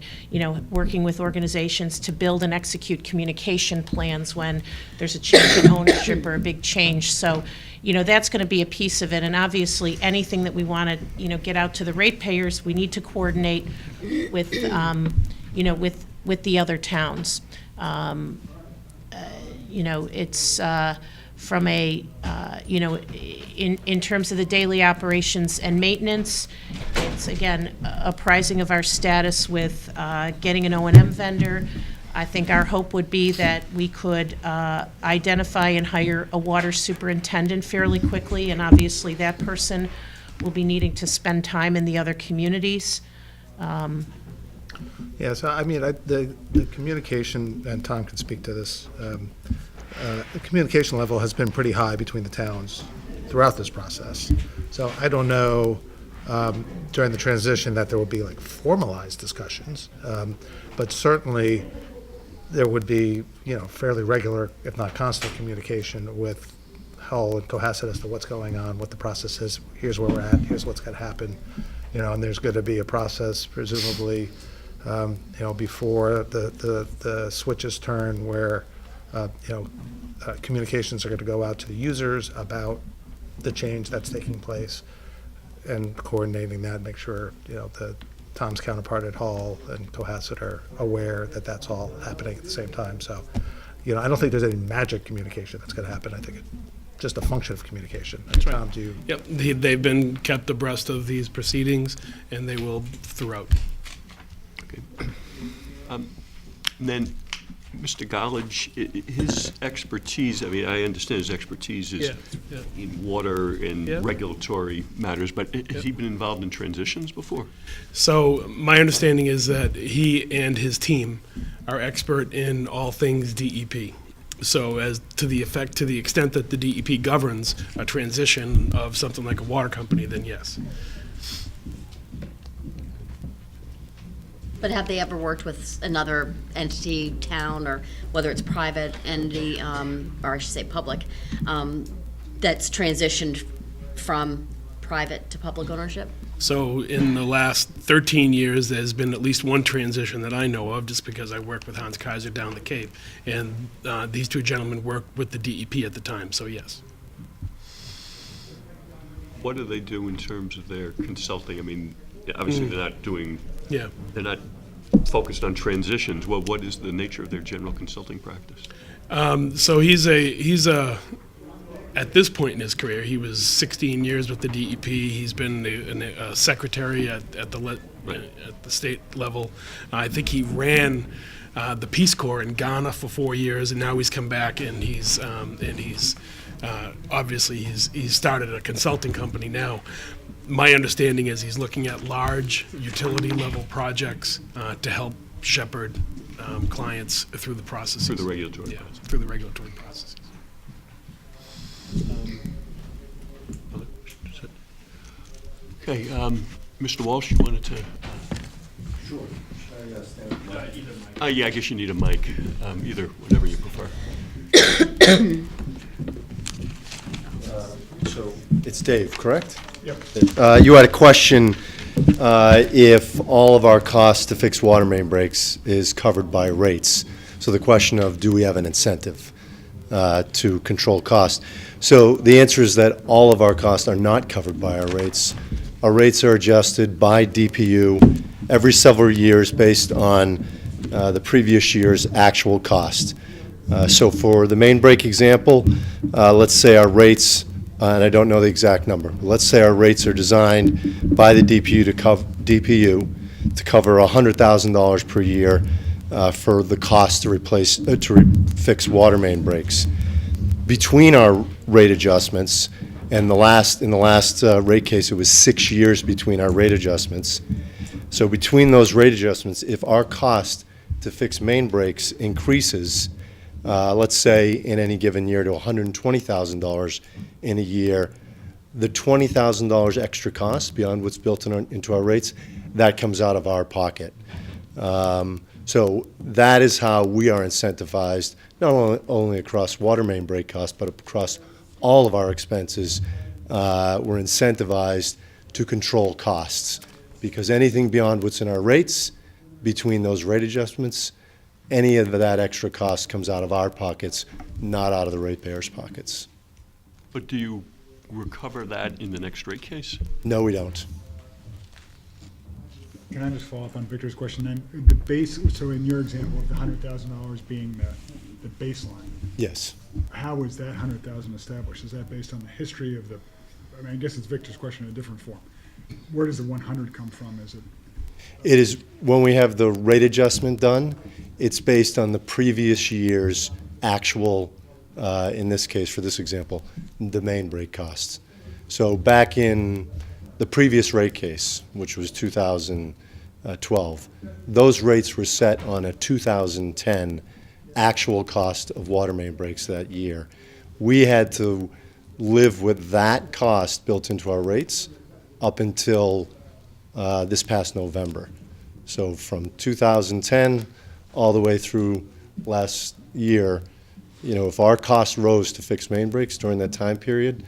working with organizations to build and execute communication plans when there's a change in ownership or a big change. So, that's going to be a piece of it. And obviously, anything that we want to, get out to the ratepayers, we need to coordinate with, with the other towns. It's from a, in terms of the daily operations and maintenance, it's, again, apprising of our status with getting an O&M vendor. I think our hope would be that we could identify and hire a water superintendent fairly quickly, and obviously that person will be needing to spend time in the other communities. Yeah, so I mean, the communication, and Tom can speak to this, the communication level has been pretty high between the towns throughout this process. So I don't know during the transition that there will be like formalized discussions, but certainly there would be, fairly regular, if not constant, communication with Hull and Cohasset as to what's going on, what the process is, here's where we're at, here's what's going to happen, and there's going to be a process presumably, before the switches turn where, communications are going to go out to the users about the change that's taking place and coordinating that, make sure, the Tom's counterpart at Hall and Cohasset are aware that that's all happening at the same time. So, I don't think there's any magic communication that's going to happen. I think it's just a function of communication. That's right. Tom, do you? Yep, they've been kept abreast of these proceedings, and they will throughout. Okay. And then, Mr. Gollage, his expertise, I mean, I understand his expertise is Yeah. in water and Yeah. regulatory matters, but has he been involved in transitions before? So my understanding is that he and his team are expert in all things DEP. So as to the extent that the DEP governs a transition of something like a water company, then yes. But have they ever worked with another entity, town, or whether it's private entity, or I should say public, that's transitioned from private to public ownership? So in the last 13 years, there's been at least one transition that I know of, just because I worked with Hans Kaiser down the Cape. And these two gentlemen worked with the DEP at the time, so yes. What do they do in terms of their consulting? I mean, obviously, they're not doing, Yeah. they're not focused on transitions. Well, what is the nature of their general consulting practice? So he's at this point in his career, he was 16 years with the DEP. He's been a secretary at the state level. I think he ran the Peace Corps in Ghana for 4 years, and now he's come back and he's obviously he's started a consulting company now. My understanding is he's looking at large utility level projects to help shepherd clients through the processes. Through the regulatory Yeah, process. through the regulatory processes. Other questions? Okay, Mr. Walsh, you wanted to? Sure. Yeah, I guess you need a mic, either, whatever you prefer. So, it's Dave, correct? Yep. You had a question if all of our costs to fix water main breaks is covered by rates. So the question of, do we have an incentive to control cost? So the answer is that all of our costs are not covered by our rates. Our rates are adjusted by DPU every several years based on the previous year's actual cost. So for the main break example, let's say our rates, and I don't know the exact number, but let's say our rates are designed by the DPU to cover $100,000 per year for the cost to fix water main breaks. Between our rate adjustments, and in the last rate case, it was 6 years between our rate adjustments. So between those rate adjustments, if our cost to fix main breaks increases, let's say in any given year to $120,000 in a year, the $20,000 extra cost beyond what's built into our rates, that comes out of our pocket. So that is how we are incentivized, not only across water main break costs, but across all of our expenses. We're incentivized to control costs, because anything beyond what's in our rates, between those rate adjustments, any of that extra cost comes out of our pockets, not out of the ratepayers' pockets. But do you recover that in the next rate case? No, we don't. Can I just follow up on Victor's question then? The base, so in your example of the $100,000 being the baseline, Yes. how is that 100,000 established? Is that based on the history of the, I mean, I guess it's Victor's question in a different form. Where does the 100 come from? Is it? It is, when we have the rate adjustment done, it's based on the previous year's actual, in this case, for this example, the main break costs. So back in the previous rate case, which was 2012, those rates were set on a 2010 actual cost of water main breaks that year. We had to live with that cost built into our rates up until this past November. So from 2010 all the way through last year, if our cost rose to fix main breaks during that time period,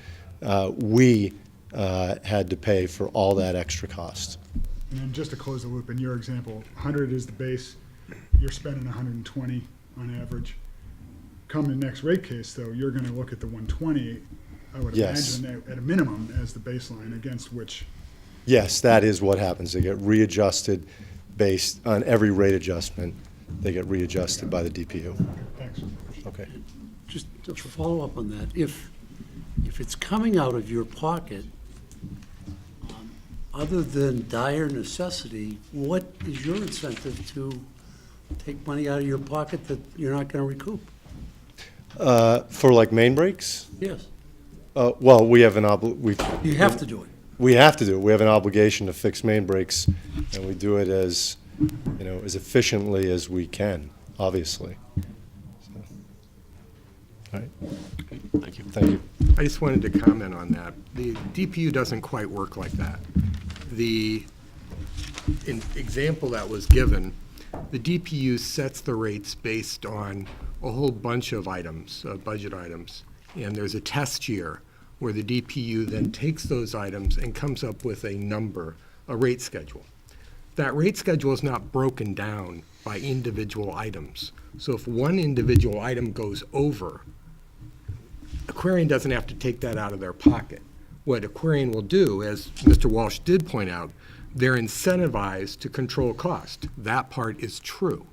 we had to pay for all that extra cost. And then just to close the loop, in your example, 100 is the base, you're spending 120 on average. Come the next rate case, though, you're going to look at the 120 I would Yes. imagine, at a minimum, as the baseline against which. Yes, that is what happens. They get readjusted based on every rate adjustment. They get readjusted by the DPU. Thanks. Okay. Just to follow up on that, if it's coming out of your pocket, other than dire necessity, what is your incentive to take money out of your pocket that you're not going to recoup? For like main breaks? Yes, Well, we have you have to do it. we have to do it. We have an obligation to fix main breaks, and we do it as efficiently as we can, obviously. So, all right, Thank you. thank you. I just wanted to comment on that. The DPU doesn't quite work like that. The example that was given, the DPU sets the rates based on a whole bunch of items, budget items, and there's a test year where the DPU then takes those items and comes up with a number, a rate schedule. That rate schedule is not broken down by individual items. So if one individual item goes over, Aquarian doesn't have to take that out of their pocket. What Aquarian will do, as Mr. Walsh did point out, they're incentivized to control cost. That part is true.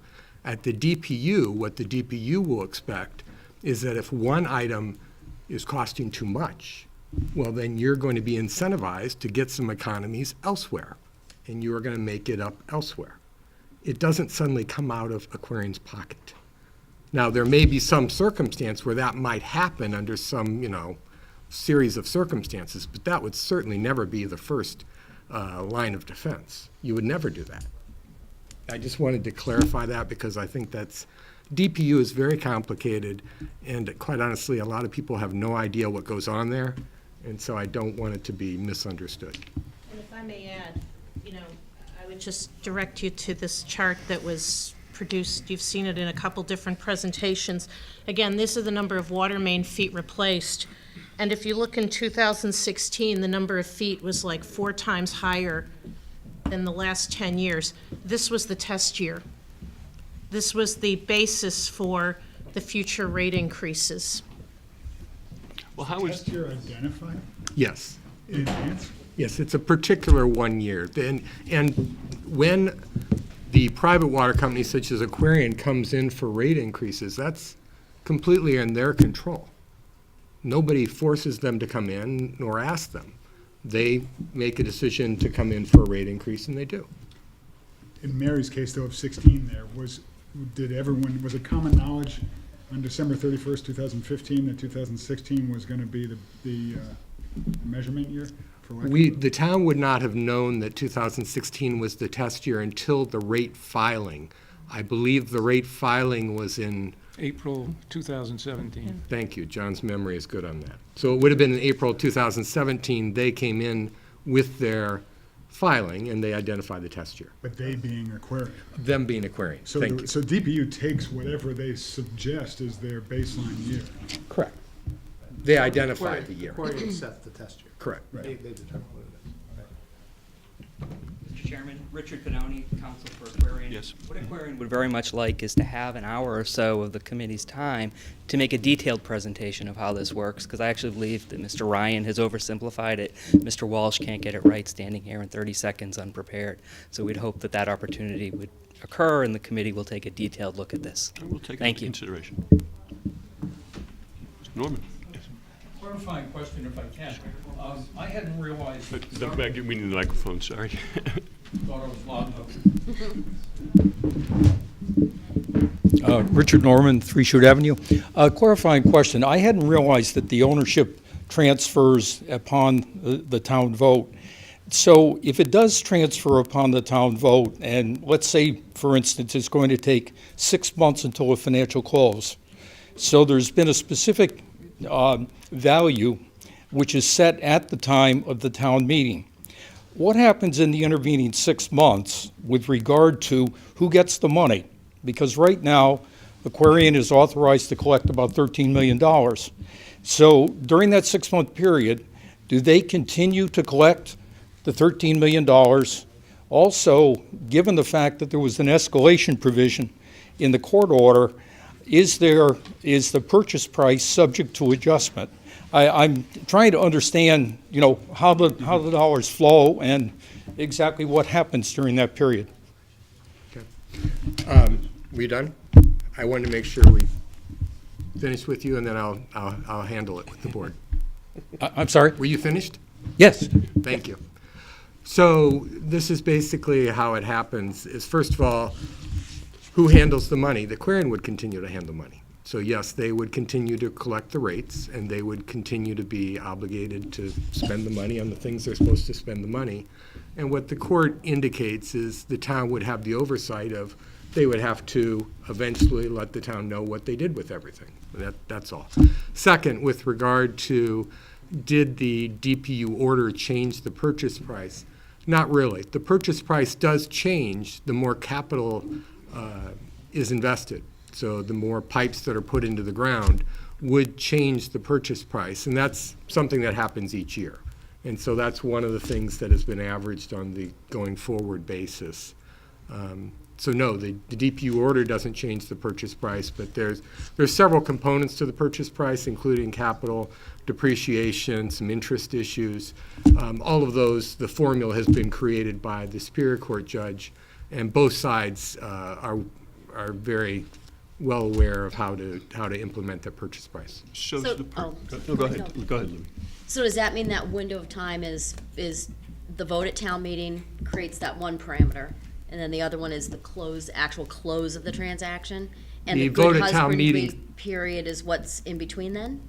At the DPU, what the DPU will expect is that if one item is costing too much, well, then you're going to be incentivized to get some economies elsewhere, and you are going to make it up elsewhere. It doesn't suddenly come out of Aquarian's pocket. Now, there may be some circumstance where that might happen under some, series of circumstances, but that would certainly never be the first line of defense. You would never do that. I just wanted to clarify that because I think DPU is very complicated, and quite honestly, a lot of people have no idea what goes on there, and so I don't want it to be misunderstood. And if I may add, I would just direct you to this chart that was produced. You've seen it in a couple different presentations. Again, this is the number of water main feet replaced. And if you look in 2016, the number of feet was like 4 times higher than the last 10 years. This was the test year. This was the basis for the future rate increases. Well, how is, Test year identified Yes. in advance? Yes, it's a particular 1 year. And when the private water company such as Aquarian comes in for rate increases, that's completely in their control. Nobody forces them to come in nor asks them. They make a decision to come in for a rate increase, and they do. In Mary's case, though, of 16 there, was it common knowledge on December 31st, 2015, that 2016 was going to be the measurement year? The town would not have known that 2016 was the test year until the rate filing. I believe the rate filing was in, April 2017. thank you, John's memory is good on that. So it would have been in April 2017, they came in with their filing and they identified the test year. But they being Aquarian. Them being Aquarian, So, thank you. so DPU takes whatever they suggest as their baseline year. Correct. They identified the year. Aquarian sets the test year. Correct. They determine what it is. Mr. Chairman, Richard Benoni, Counsel for Aquarian. Yes. What Aquarian would very much like is to have an hour or so of the committee's time to make a detailed presentation of how this works, because I actually believe that Mr. Ryan has oversimplified it. Mr. Walsh can't get it right standing here in 30 seconds unprepared. So we'd hope that that opportunity would occur and the committee will take a detailed look at this. we'll take it Thank into you. consideration. Norman? Clarifying question if I can. I hadn't realized, We need the microphone, sorry. thought I was loud enough. Richard Norman, 3 Shoot Avenue. Clarifying question. I hadn't realized that the ownership transfers upon the town vote. So if it does transfer upon the town vote, and let's say, for instance, it's going to take 6 months until a financial close. So there's been a specific value which is set at the time of the town meeting. What happens in the intervening 6 months with regard to who gets the money? Because right now, Aquarian is authorized to collect about $13 million. So during that 6-month period, do they continue to collect the $13 million? Also, given the fact that there was an escalation provision in the court order, is the purchase price subject to adjustment? I'm trying to understand, how the dollars flow and exactly what happens during that period. We done? I wanted to make sure we finished with you, and then I'll handle it with the board. I'm sorry? Were you finished? Yes. Thank you. So this is basically how it happens, is first of all, who handles the money? The Aquarian would continue to handle money. So yes, they would continue to collect the rates, and they would continue to be obligated to spend the money on the things they're supposed to spend the money. And what the court indicates is the town would have the oversight of, they would have to eventually let the town know what they did with everything. That's all. Second, with regard to, did the DPU order change the purchase price? Not really. The purchase price does change the more capital is invested. So the more pipes that are put into the ground would change the purchase price, and that's something that happens each year. And so that's one of the things that has been averaged on the going forward basis. So no, the DPU order doesn't change the purchase price, but there's several components to the purchase price, including capital, depreciation, some interest issues. All of those, the formula has been created by the Superior Court judge, and both sides are very well aware of how to implement the purchase price. So, So- go ahead, Libby. So does that mean that window of time is the vote at town meeting creates that one parameter, and then the other one is the actual close of the transaction? And The the vote good at town husbandry meeting- period is what's in between then?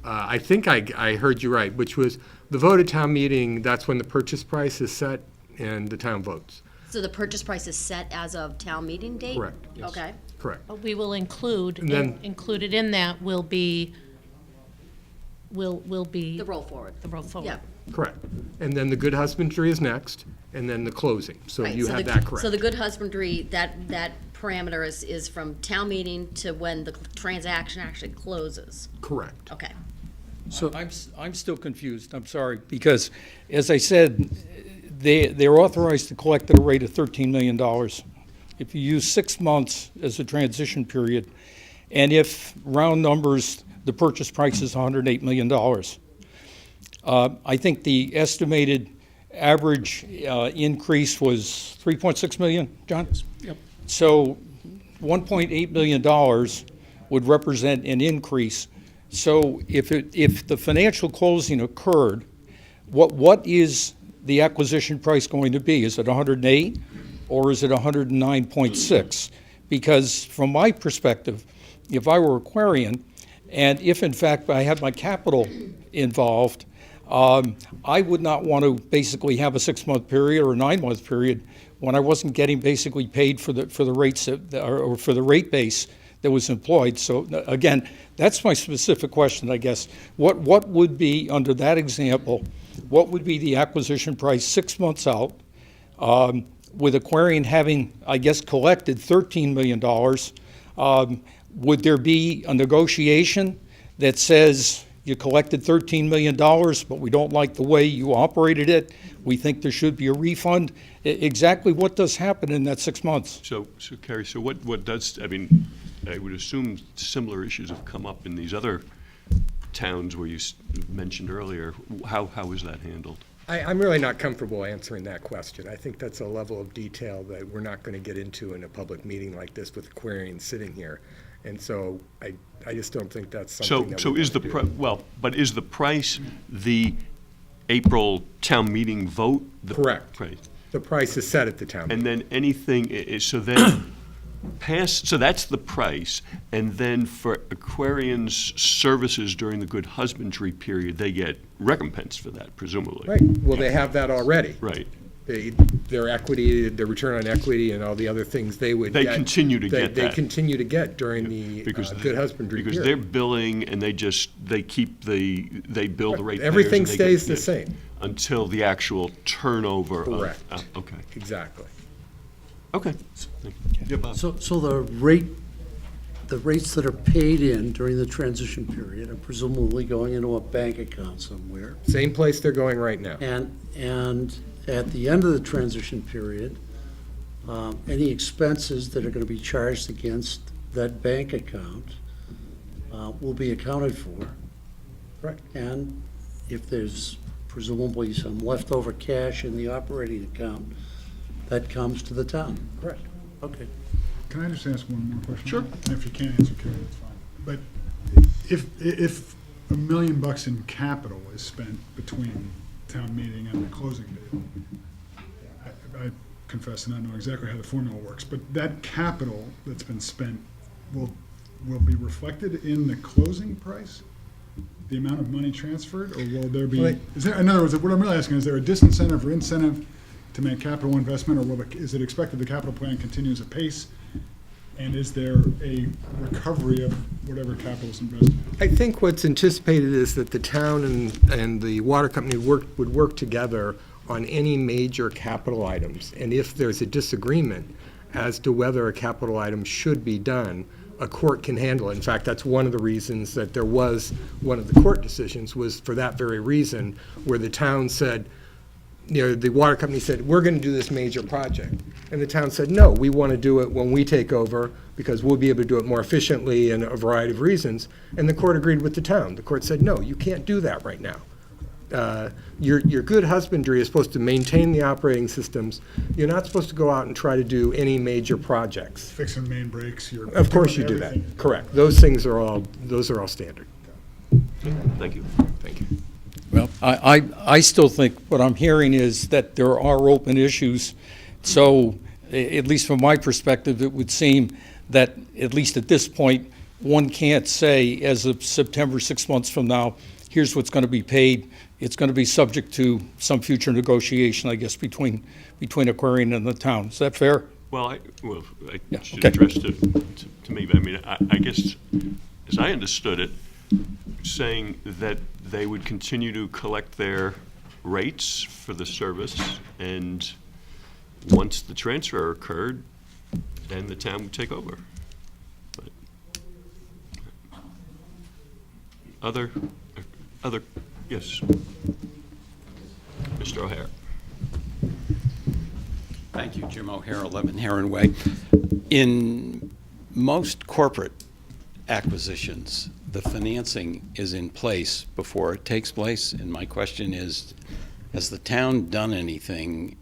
I think I heard you right, which was the vote at town meeting, that's when the purchase price is set and the town votes. So the purchase price is set as of town meeting date? Correct. Okay. Correct. But we will include, And then- included in that will be The roll forward. the roll forward. Yeah. Correct. And then the good husbandry is next, and then the closing. So Right, you so have the- that correct. So the good husbandry, that parameter is from town meeting to when the transaction actually closes? Correct. Okay. So I'm still confused, I'm sorry, because as I said, they're authorized to collect at a rate of $13 million. If you use 6 months as a transition period, and if, round numbers, the purchase price is $108 million, I think the estimated average increase was 3.6 million, John? Yep. So $1.8 million would represent an increase. So if the financial closing occurred, what is the acquisition price going to be? Is it 108 or is it 109.6? Because from my perspective, if I were Aquarian, and if in fact I had my capital involved, I would not want to basically have a 6-month period or a 9-month period when I wasn't getting basically paid for the rates or for the rate base that was employed. So again, that's my specific question, I guess. What would be, under that example, what would be the acquisition price 6 months out, with Aquarian having, I guess, collected $13 million? Would there be a negotiation that says you collected $13 million, but we don't like the way you operated it, we think there should be a refund? Exactly what does happen in that 6 months? So Carrie, so what does, I mean, I would assume similar issues have come up in these other towns where you mentioned earlier. How is that handled? I'm really not comfortable answering that question. I think that's a level of detail that we're not going to get into in a public meeting like this with Aquarians sitting here. And so I just don't think that's something that So we is the, want to do. but is the price the April town meeting vote? Correct. Right. The price is set at the town meeting. And then anything, so then so that's the price, and then for Aquarians' services during the good husbandry period, they get recompense for that, presumably. Right, well, they have that already. Right. Their equity, their return on equity and all the other things they would They get. continue to get They that. continue to get during the good husbandry period. Because they're billing and they bill the rate. Everything stays the same. Until the actual turnover of. Correct. Okay, Exactly. okay. Yeah, Bob. So the rates that are paid in during the transition period are presumably going into a bank account somewhere. Same place they're going right now. And at the end of the transition period, any expenses that are going to be charged against that bank account will be accounted for Correct. And if there's presumably some leftover cash in the operating account, that comes to the town. Correct. Okay. Can I just ask one more question? Sure. And if you can't answer, Carrie, that's fine. But if $1 million in capital is spent between town meeting and the closing date, I confess to not know exactly how the formula works, but that capital that's been spent will be reflected in the closing price? The amount of money transferred, or will there be, Well, in other words, what I'm really asking, is there a disincentive or incentive to make capital investment, or is it expected the capital plan continues apace? And is there a recovery of whatever capital is invested? I think what's anticipated is that the town and the water company would work together on any major capital items. And if there's a disagreement as to whether a capital item should be done, a court can handle it. In fact, that's one of the reasons that there was, one of the court decisions was for that very reason, where the town said, the water company said, we're going to do this major project. And the town said, no, we want to do it when we take over because we'll be able to do it more efficiently and a variety of reasons. And the court agreed with the town. The court said, no, you can't do that right now. Your good husbandry is supposed to maintain the operating systems. You're not supposed to go out and try to do any major projects. Fixing main breaks, you're. Of course you do doing that. everything. Correct. Those are all standard. Thank you. Thank you. Well, I still think what I'm hearing is that there are open issues. So, at least from my perspective, it would seem that, at least at this point, one can't say, as of September, 6 months from now, here's what's going to be paid. It's going to be subject to some future negotiation, I guess, between Aquarian and the town. Is that fair? Well, I Yeah, should okay. address to me, but I mean, I guess, as I understood it, saying that they would continue to collect their rates for the service, and once the transfer occurred, then the town would take over. But Other, yes. Mr. O'Hare. Thank you, Jim O'Hare, 11 Heron Way. In most corporate acquisitions, the financing is in place before it takes place, and my question is, has the town done anything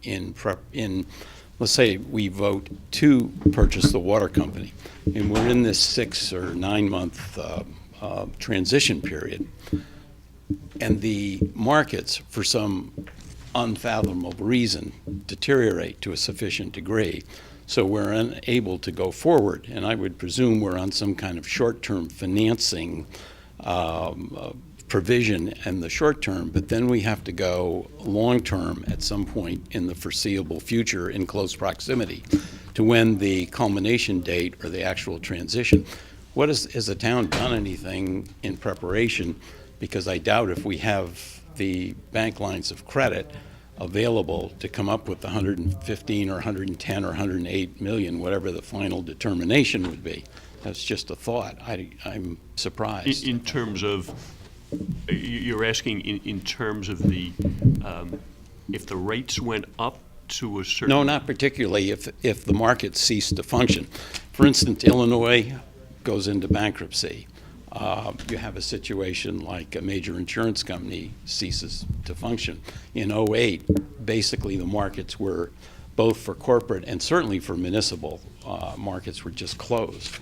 let's say we vote to purchase the water company, and we're in this 6 or 9 month transition period, and the markets, for some unfathomable reason, deteriorate to a sufficient degree, so we're unable to go forward, and I would presume we're on some kind of short-term financing provision in the short term, but then we have to go long-term at some point in the foreseeable future in close proximity to when the culmination date or the actual transition. Has the town done anything in preparation? Because I doubt if we have the bank lines of credit available to come up with 115 or 110 or 108 million, whatever the final determination would be. That's just a thought. I'm surprised. In terms of, you're asking in terms of the, if the rates went up to a certain... No, not particularly if the market ceased to function. For instance, Illinois goes into bankruptcy. You have a situation like a major insurance company ceases to function. In '08, basically the markets were, both for corporate and certainly for municipal markets, were just closed.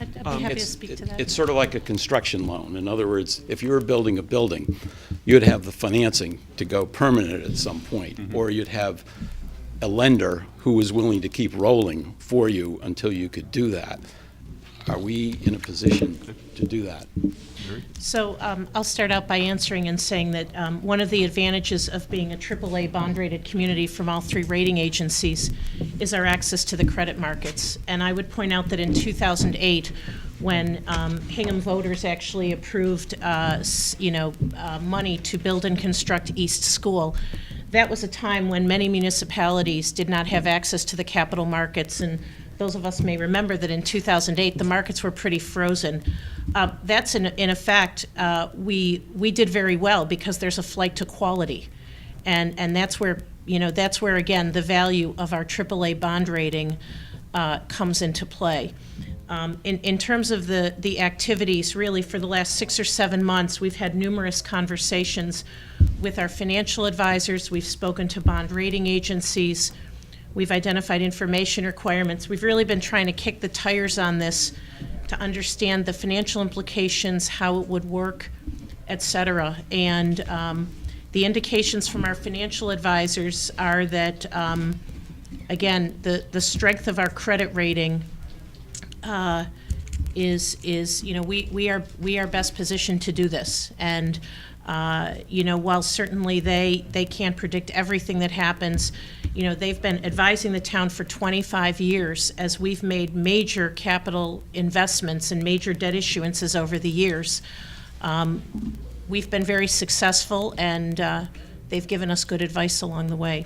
I'd be happy to speak to that. It's sort of like a construction loan. In other words, if you were building a building, you'd have the financing to go permanent at some point, or you'd have a lender who was willing to keep rolling for you until you could do that. Are we in a position to do that? So I'll start out by answering and saying that one of the advantages of being a AAA bond-rated community from all three rating agencies is our access to the credit markets. And I would point out that in 2008, when Hingham voters actually approved, money to build and construct East School, that was a time when many municipalities did not have access to the capital markets, and those of us may remember that in 2008, the markets were pretty frozen. That's in effect, we did very well because there's a flight to quality. And that's where, again, the value of our AAA bond rating comes into play. In terms of the activities, really, for the last 6 or 7 months, we've had numerous conversations with our financial advisors. We've spoken to bond rating agencies. We've identified information requirements. We've really been trying to kick the tires on this to understand the financial implications, how it would work, et cetera. And the indications from our financial advisors are that, again, the strength of our credit rating is you know, we are best positioned to do this. And you know, while certainly they can't predict everything that happens, you know, they've been advising the town for 25 years as we've made major capital investments and major debt issuances over the years. We've been very successful, and they've given us good advice along the way.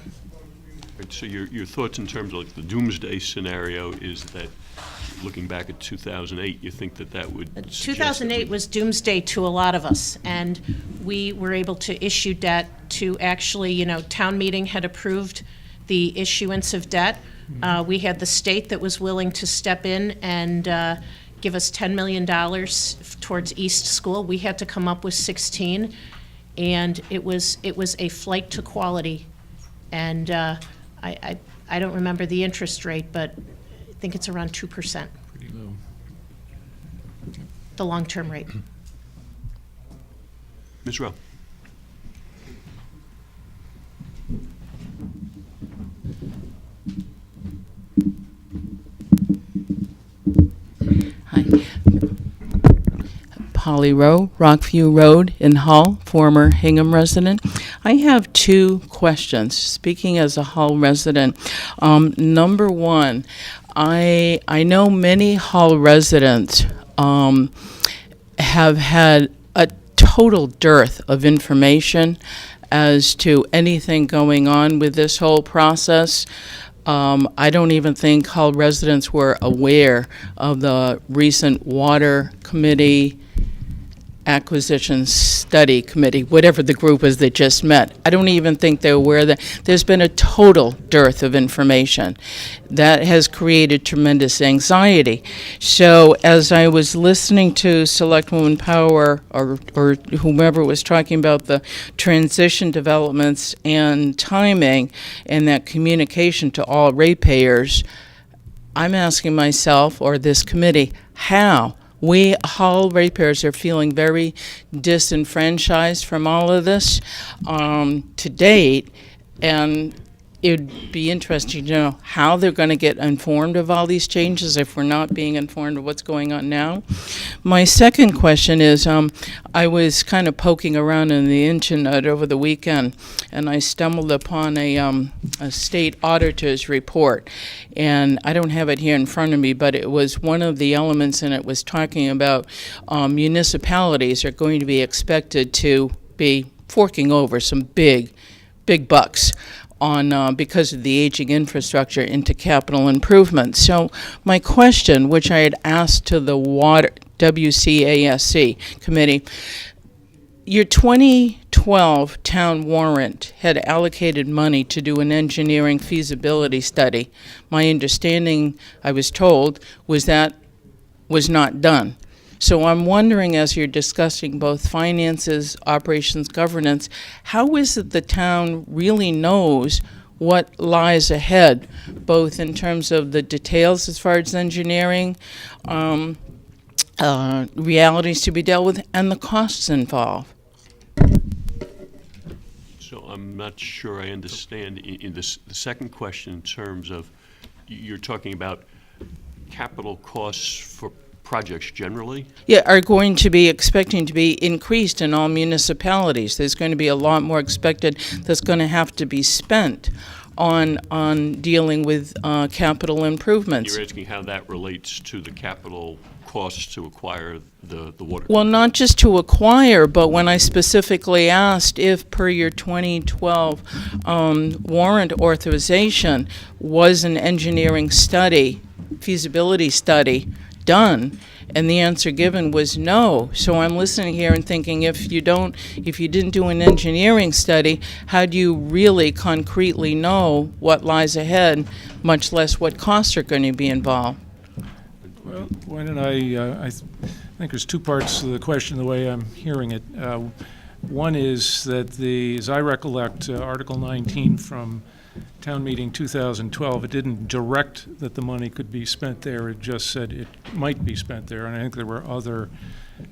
So your thoughts in terms of like the doomsday scenario is that, looking back at 2008, you think that would suggest 2008 was doomsday to a lot of us, and we were able to issue debt to actually, you know, town meeting had approved the issuance of debt. We had the state that was willing to step in and give us $10 million towards East School. We had to come up with 16, and it was a flight to quality. And I don't remember the interest rate, but I think it's around 2%. Pretty low. The long-term rate. Ms. Rowe? Hi. Polly Rowe, Rockview Road in Hull, former Hingham resident. I have 2 questions, speaking as a Hull resident. Number one, I know many Hull residents have had a total dearth of information as to anything going on with this whole process. I don't even think Hull residents were aware of the recent Water Committee Acquisition Study Committee, whatever the group is that just met. I don't even think they're aware that there's been a total dearth of information. That has created tremendous anxiety. So as I was listening to Selectwoman Power or whomever was talking about the transition developments and timing and that communication to all ratepayers, I'm asking myself or this committee, how? We Hull ratepayers are feeling very disenfranchised from all of this to date, and it would be interesting to know how they're going to get informed of all these changes if we're not being informed of what's going on now. My second question is, I was kind of poking around in the internet over the weekend, and I stumbled upon a state auditor's report. And I don't have it here in front of me, but it was one of the elements in it was talking about municipalities are going to be expected to be forking over some big bucks on because of the aging infrastructure into capital improvements. So my question, which I had asked to the WCASC committee, your 2012 town warrant had allocated money to do an engineering feasibility study. My understanding, I was told, was that was not done. So I'm wondering, as you're discussing both finances, operations, governance, how is it the town really knows what lies ahead, both in terms of the details as far as engineering, realities to be dealt with, and the costs involved? So I'm not sure I understand in the second question in terms of, you're talking about capital costs for projects generally? Yeah, are going to be expecting to be increased in all municipalities. There's going to be a lot more expected that's going to have to be spent on dealing with capital improvements. You're asking how that relates to the capital costs to acquire the water? Well, not just to acquire, but when I specifically asked if, per your 2012 warrant authorization, was an engineering study, feasibility study, done, and the answer given was no. So I'm listening here and thinking, if you didn't do an engineering study, how do you really concretely know what lies ahead, much less what costs are going to be involved? Well, why don't I think there's two parts to the question, the way I'm hearing it. One is that as I recollect, Article 19 from Town Meeting 2012, it didn't direct that the money could be spent there, it just said it might be spent there, and I think there were other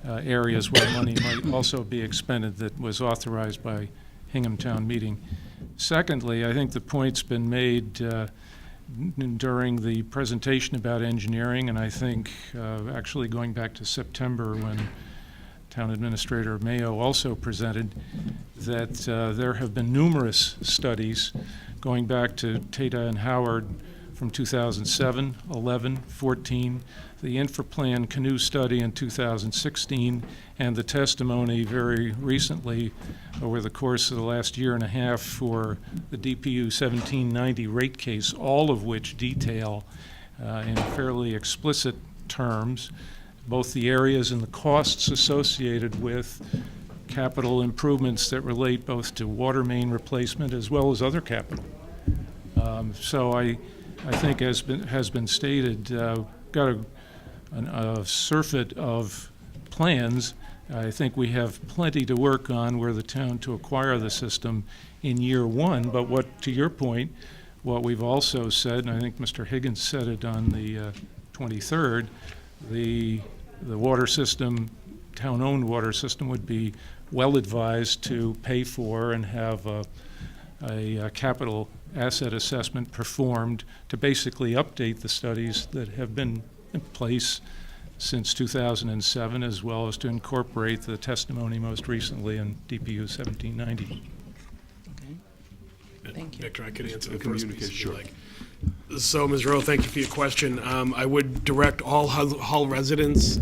areas where money might also be expended that was authorized by Hingham Town Meeting. Secondly, I think the point's been made during the presentation about engineering, and I think actually going back to September when Town Administrator Mayo also presented, that there have been numerous studies going back to Tata and Howard from 2007, 11, 14, the Infraplan Canoe study in 2016, and the testimony very recently over the course of the last year and a half for the DPU 1790 rate case, all of which detail in fairly explicit terms both the areas and the costs associated with capital improvements that relate both to water main replacement as well as other capital. So I think, as has been stated, got a surfeit of plans. I think we have plenty to work on where the town to acquire the system in year one. But to your point, what we've also said, and I think Mr. Higgins said it on the 23rd, the water system, town-owned water system, would be well advised to pay for and have a capital asset assessment performed to basically update the studies that have been in place since 2007, as well as to incorporate the testimony most recently in DPU 1790. Thank you. Victor, I could answer the first piece if you like. So, Ms. Rowe, thank you for your question. I would direct all Hull residents,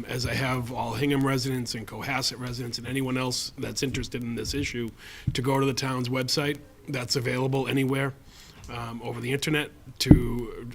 as I have all Hingham residents and Cohasset residents and anyone else that's interested in this issue, to go to the town's website. That's available anywhere over the internet to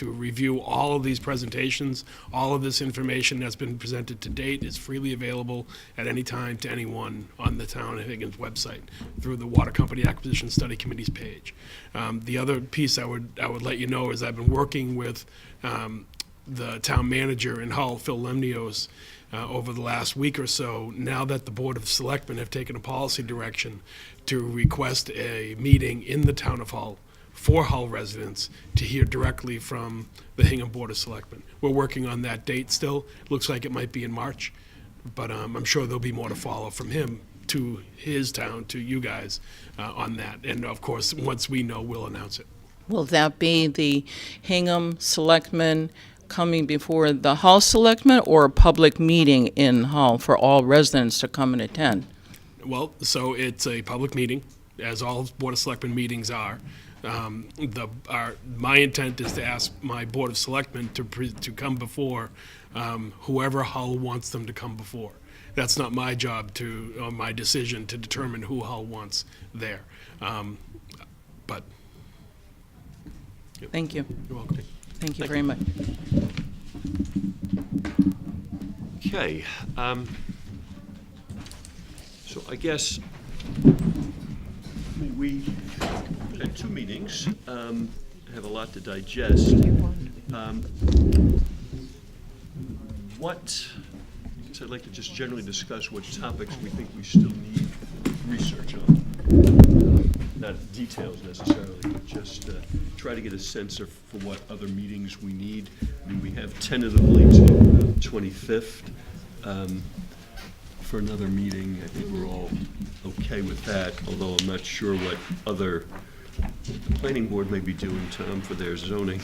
review all of these presentations. All of this information that's been presented to date is freely available at any time to anyone on the Town of Higgins website through the Water Company Acquisition Study Committee's page. The other piece I would let you know is I've been working with the town manager in Hull, Phil Lemnios, over the last week or so, now that the Board of Selectmen have taken a policy direction to request a meeting in the town of Hull for Hull residents to hear directly from the Hingham Board of Selectmen. We're working on that date still. Looks like it might be in March, but I'm sure there'll be more to follow from him to his town, to you guys on that. And of course, once we know, we'll announce it. Will that be the Hingham Selectmen coming before the Hull Selectmen, or a public meeting in Hull for all residents to come and attend? Well, so it's a public meeting, as all Board of Selectmen meetings are. My intent is to ask my Board of Selectmen to come before whoever Hull wants them to come before. That's not my job my decision to determine who Hull wants there. But. Yep. Thank you. You're welcome. Thank you very much. Okay. So I guess we had two meetings, have a lot to digest. So I'd like to just generally discuss what topics we think we still need research on. Not details necessarily, but just try to get a sense for what other meetings we need. I mean, we have tentatively to the 25th for another meeting. I think we're all okay with that, although I'm not sure what other the planning board may be doing, Tom, for their zoning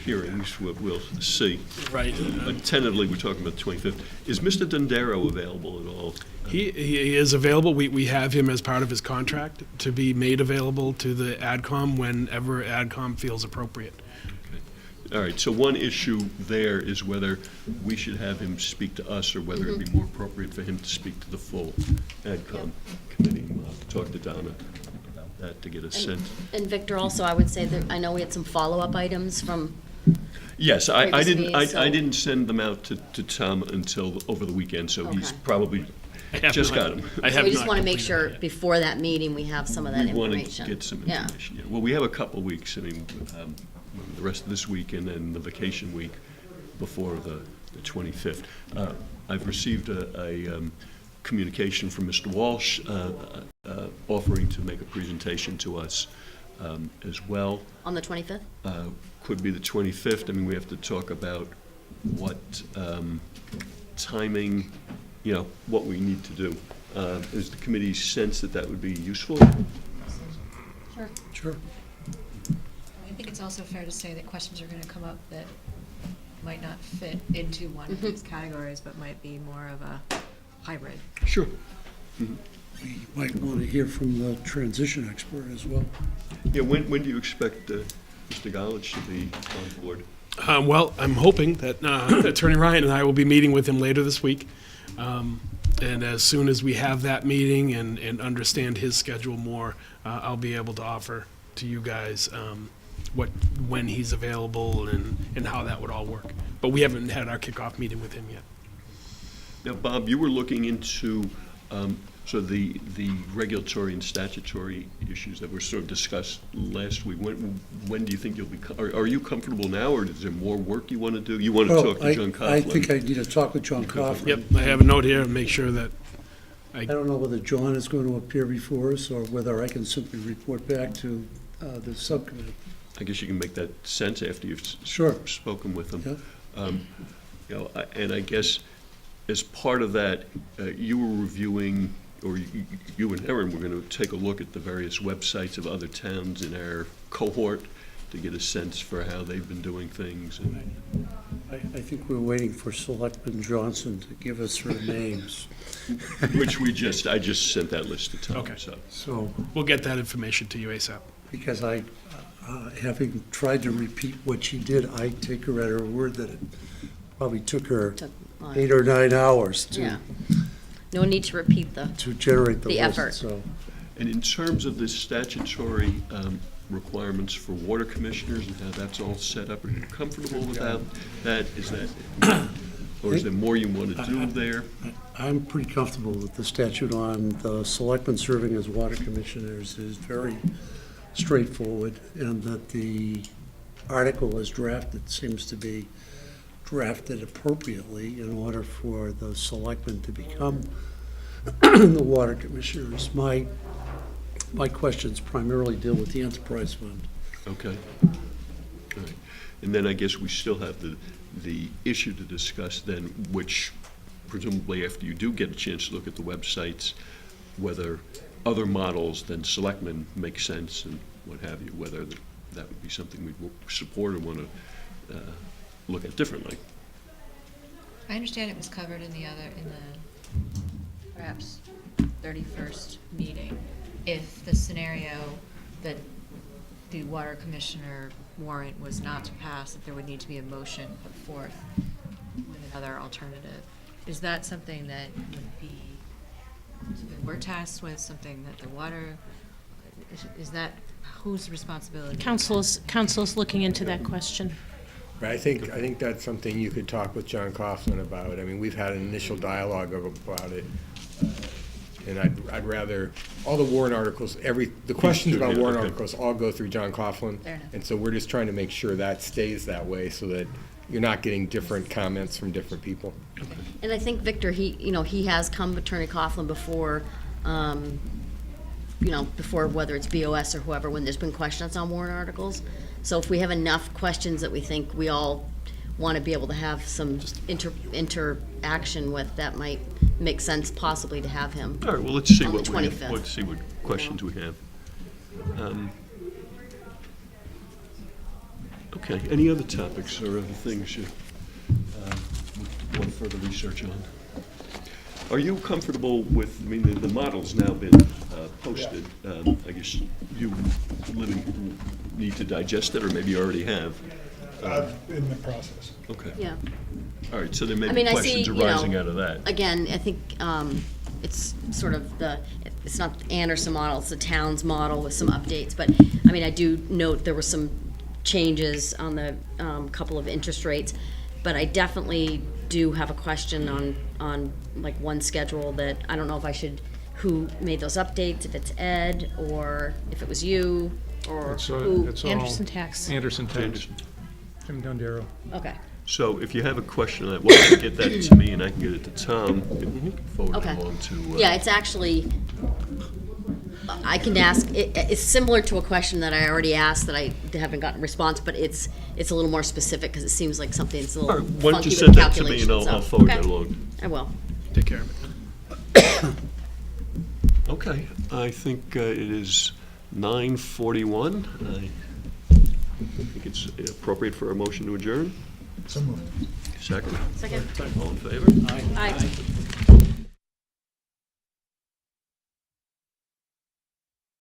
hearings. We'll see. Right. But tentatively, we're talking about the 25th. Is Mr. Dondero available at all? He is available. We have him as part of his contract to be made available to the AdCom whenever AdCom feels appropriate. Okay. All right, so one issue there is whether we should have him speak to us or whether it'd be more appropriate for him to speak to the full AdCom committee. We'll have to talk to Donna about that to get a sense. And Victor, also, I would say that I know we had some follow-up items from. Yes, I previous didn't send them out to Tom until over the weekend, so he's Okay. probably just got them. So we just want to make sure before that meeting, we have some of that We want information. to get some Yeah. information. Yeah. Well, we have a couple weeks. I mean, the rest of this week and then the vacation week. before the 25th. I've received a communication from Mr. Walsh offering to make a presentation to us as well. On the 25th? Could be the 25th. I mean, we have to talk about what timing, what we need to do. Is the committee sense that that would be useful? Sure. Sure. I think it's also fair to say that questions are going to come up that might not fit into one of these categories, but might be more of a hybrid. Sure. We might want to hear from the transition expert as well. Yeah, when do you expect Mr. Gollich to be on board? Well, I'm hoping that Attorney Ryan and I will be meeting with him later this week. And as soon as we have that meeting and understand his schedule more, I'll be able to offer to you guys when he's available and how that would all work. But we haven't had our kickoff meeting with him yet. Now, Bob, you were looking into the regulatory and statutory issues that were sort of discussed last week. When do you think you'll be, are you comfortable now, or is there more work you want to do? You want to talk to John Coughlin? I think I need to talk with John Coughlin. Yep, I have a note here and make sure that I don't know whether John is going to appear before us or whether I can simply report back to the subcommittee. I guess you can make that sense after you've Sure. spoken with them. Yeah. And I guess as part of that, you were reviewing, or you and Erin were going to take a look at the various websites of other towns in our cohort to get a sense for how they've been doing things. And I think we're waiting for Selectman Johnson to give us her names. which I just sent that list to Tom. Okay. So, we'll get that information to you ASAP. because having tried to repeat what she did, I take her at her word that it probably took her 8 or 9 hours Yeah. No need to repeat to generate the the list. effort. So, And in terms of the statutory requirements for water commissioners and how that's all set up, are you comfortable with that? Or is there more you want to do there? I'm pretty comfortable with the statute on the selectmen serving as water commissioners is very straightforward, and that the article as drafted seems to be drafted appropriately in order for the selectmen to become the water commissioners. My questions primarily deal with the enterprise fund. Okay. All right. And then I guess we still have the issue to discuss then, which presumably after you do get a chance to look at the websites, whether other models than selectmen make sense and what have you, whether that would be something we'd support or want to look at differently. I understand it was covered in the perhaps 31st meeting. If the scenario that the water commissioner warrant was not to pass, that there would need to be a motion put forth with another alternative. Is that something that would be, something we're tasked with, something that the water, is that, whose responsibility? Council's looking into that question. Right, I think that's something you could talk with John Coughlin about. I mean, we've had an initial dialogue about it. And I'd rather, all the warrant articles, the questions about warrant articles all go through John Coughlin. Fair enough. And so we're just trying to make sure that stays that way so that you're not getting different comments from different people. And I think Victor, he has come to Attorney Coughlin before, before whether it's BOS or whoever, when there's been questions on warrant articles. So if we have enough questions that we think we all want to be able to have some interaction with, that might make sense possibly to have him. All right, well, let's see on the what we have, 25th. let's see what questions we have. Okay, any other topics or other things you want further research on? Are you comfortable with, I mean, the model's now been posted. I guess you need to digest it, or maybe you already have. In the process. Okay. Yeah. All right, so there may I be mean, I see, questions arising out of that. Again, I think it's sort of it's not the Anderson model, it's the town's model with some updates. But, I mean, I do note there were some changes on the couple of interest rates. But I definitely do have a question on like one schedule that I don't know if I should, who made those updates, if it's Ed or if it was you or It's who. all Anderson Tax. Anderson Tax. Jim Dondero. Okay. So if you have a question on that, why don't you get that to me and I can get it to Tom and forward Okay. it along to. Yeah, it's actually, I can ask, it's similar to a question that I already asked that I haven't gotten a response, but it's a little more specific because it seems like something that's a All little right, why don't funky you with send that to me and calculations. I'll forward Okay. that along. I will. Take care of it. Okay, I think it is 9:41. I think it's appropriate for a motion to adjourn. So moved. Second? Second. All in favor? Aye.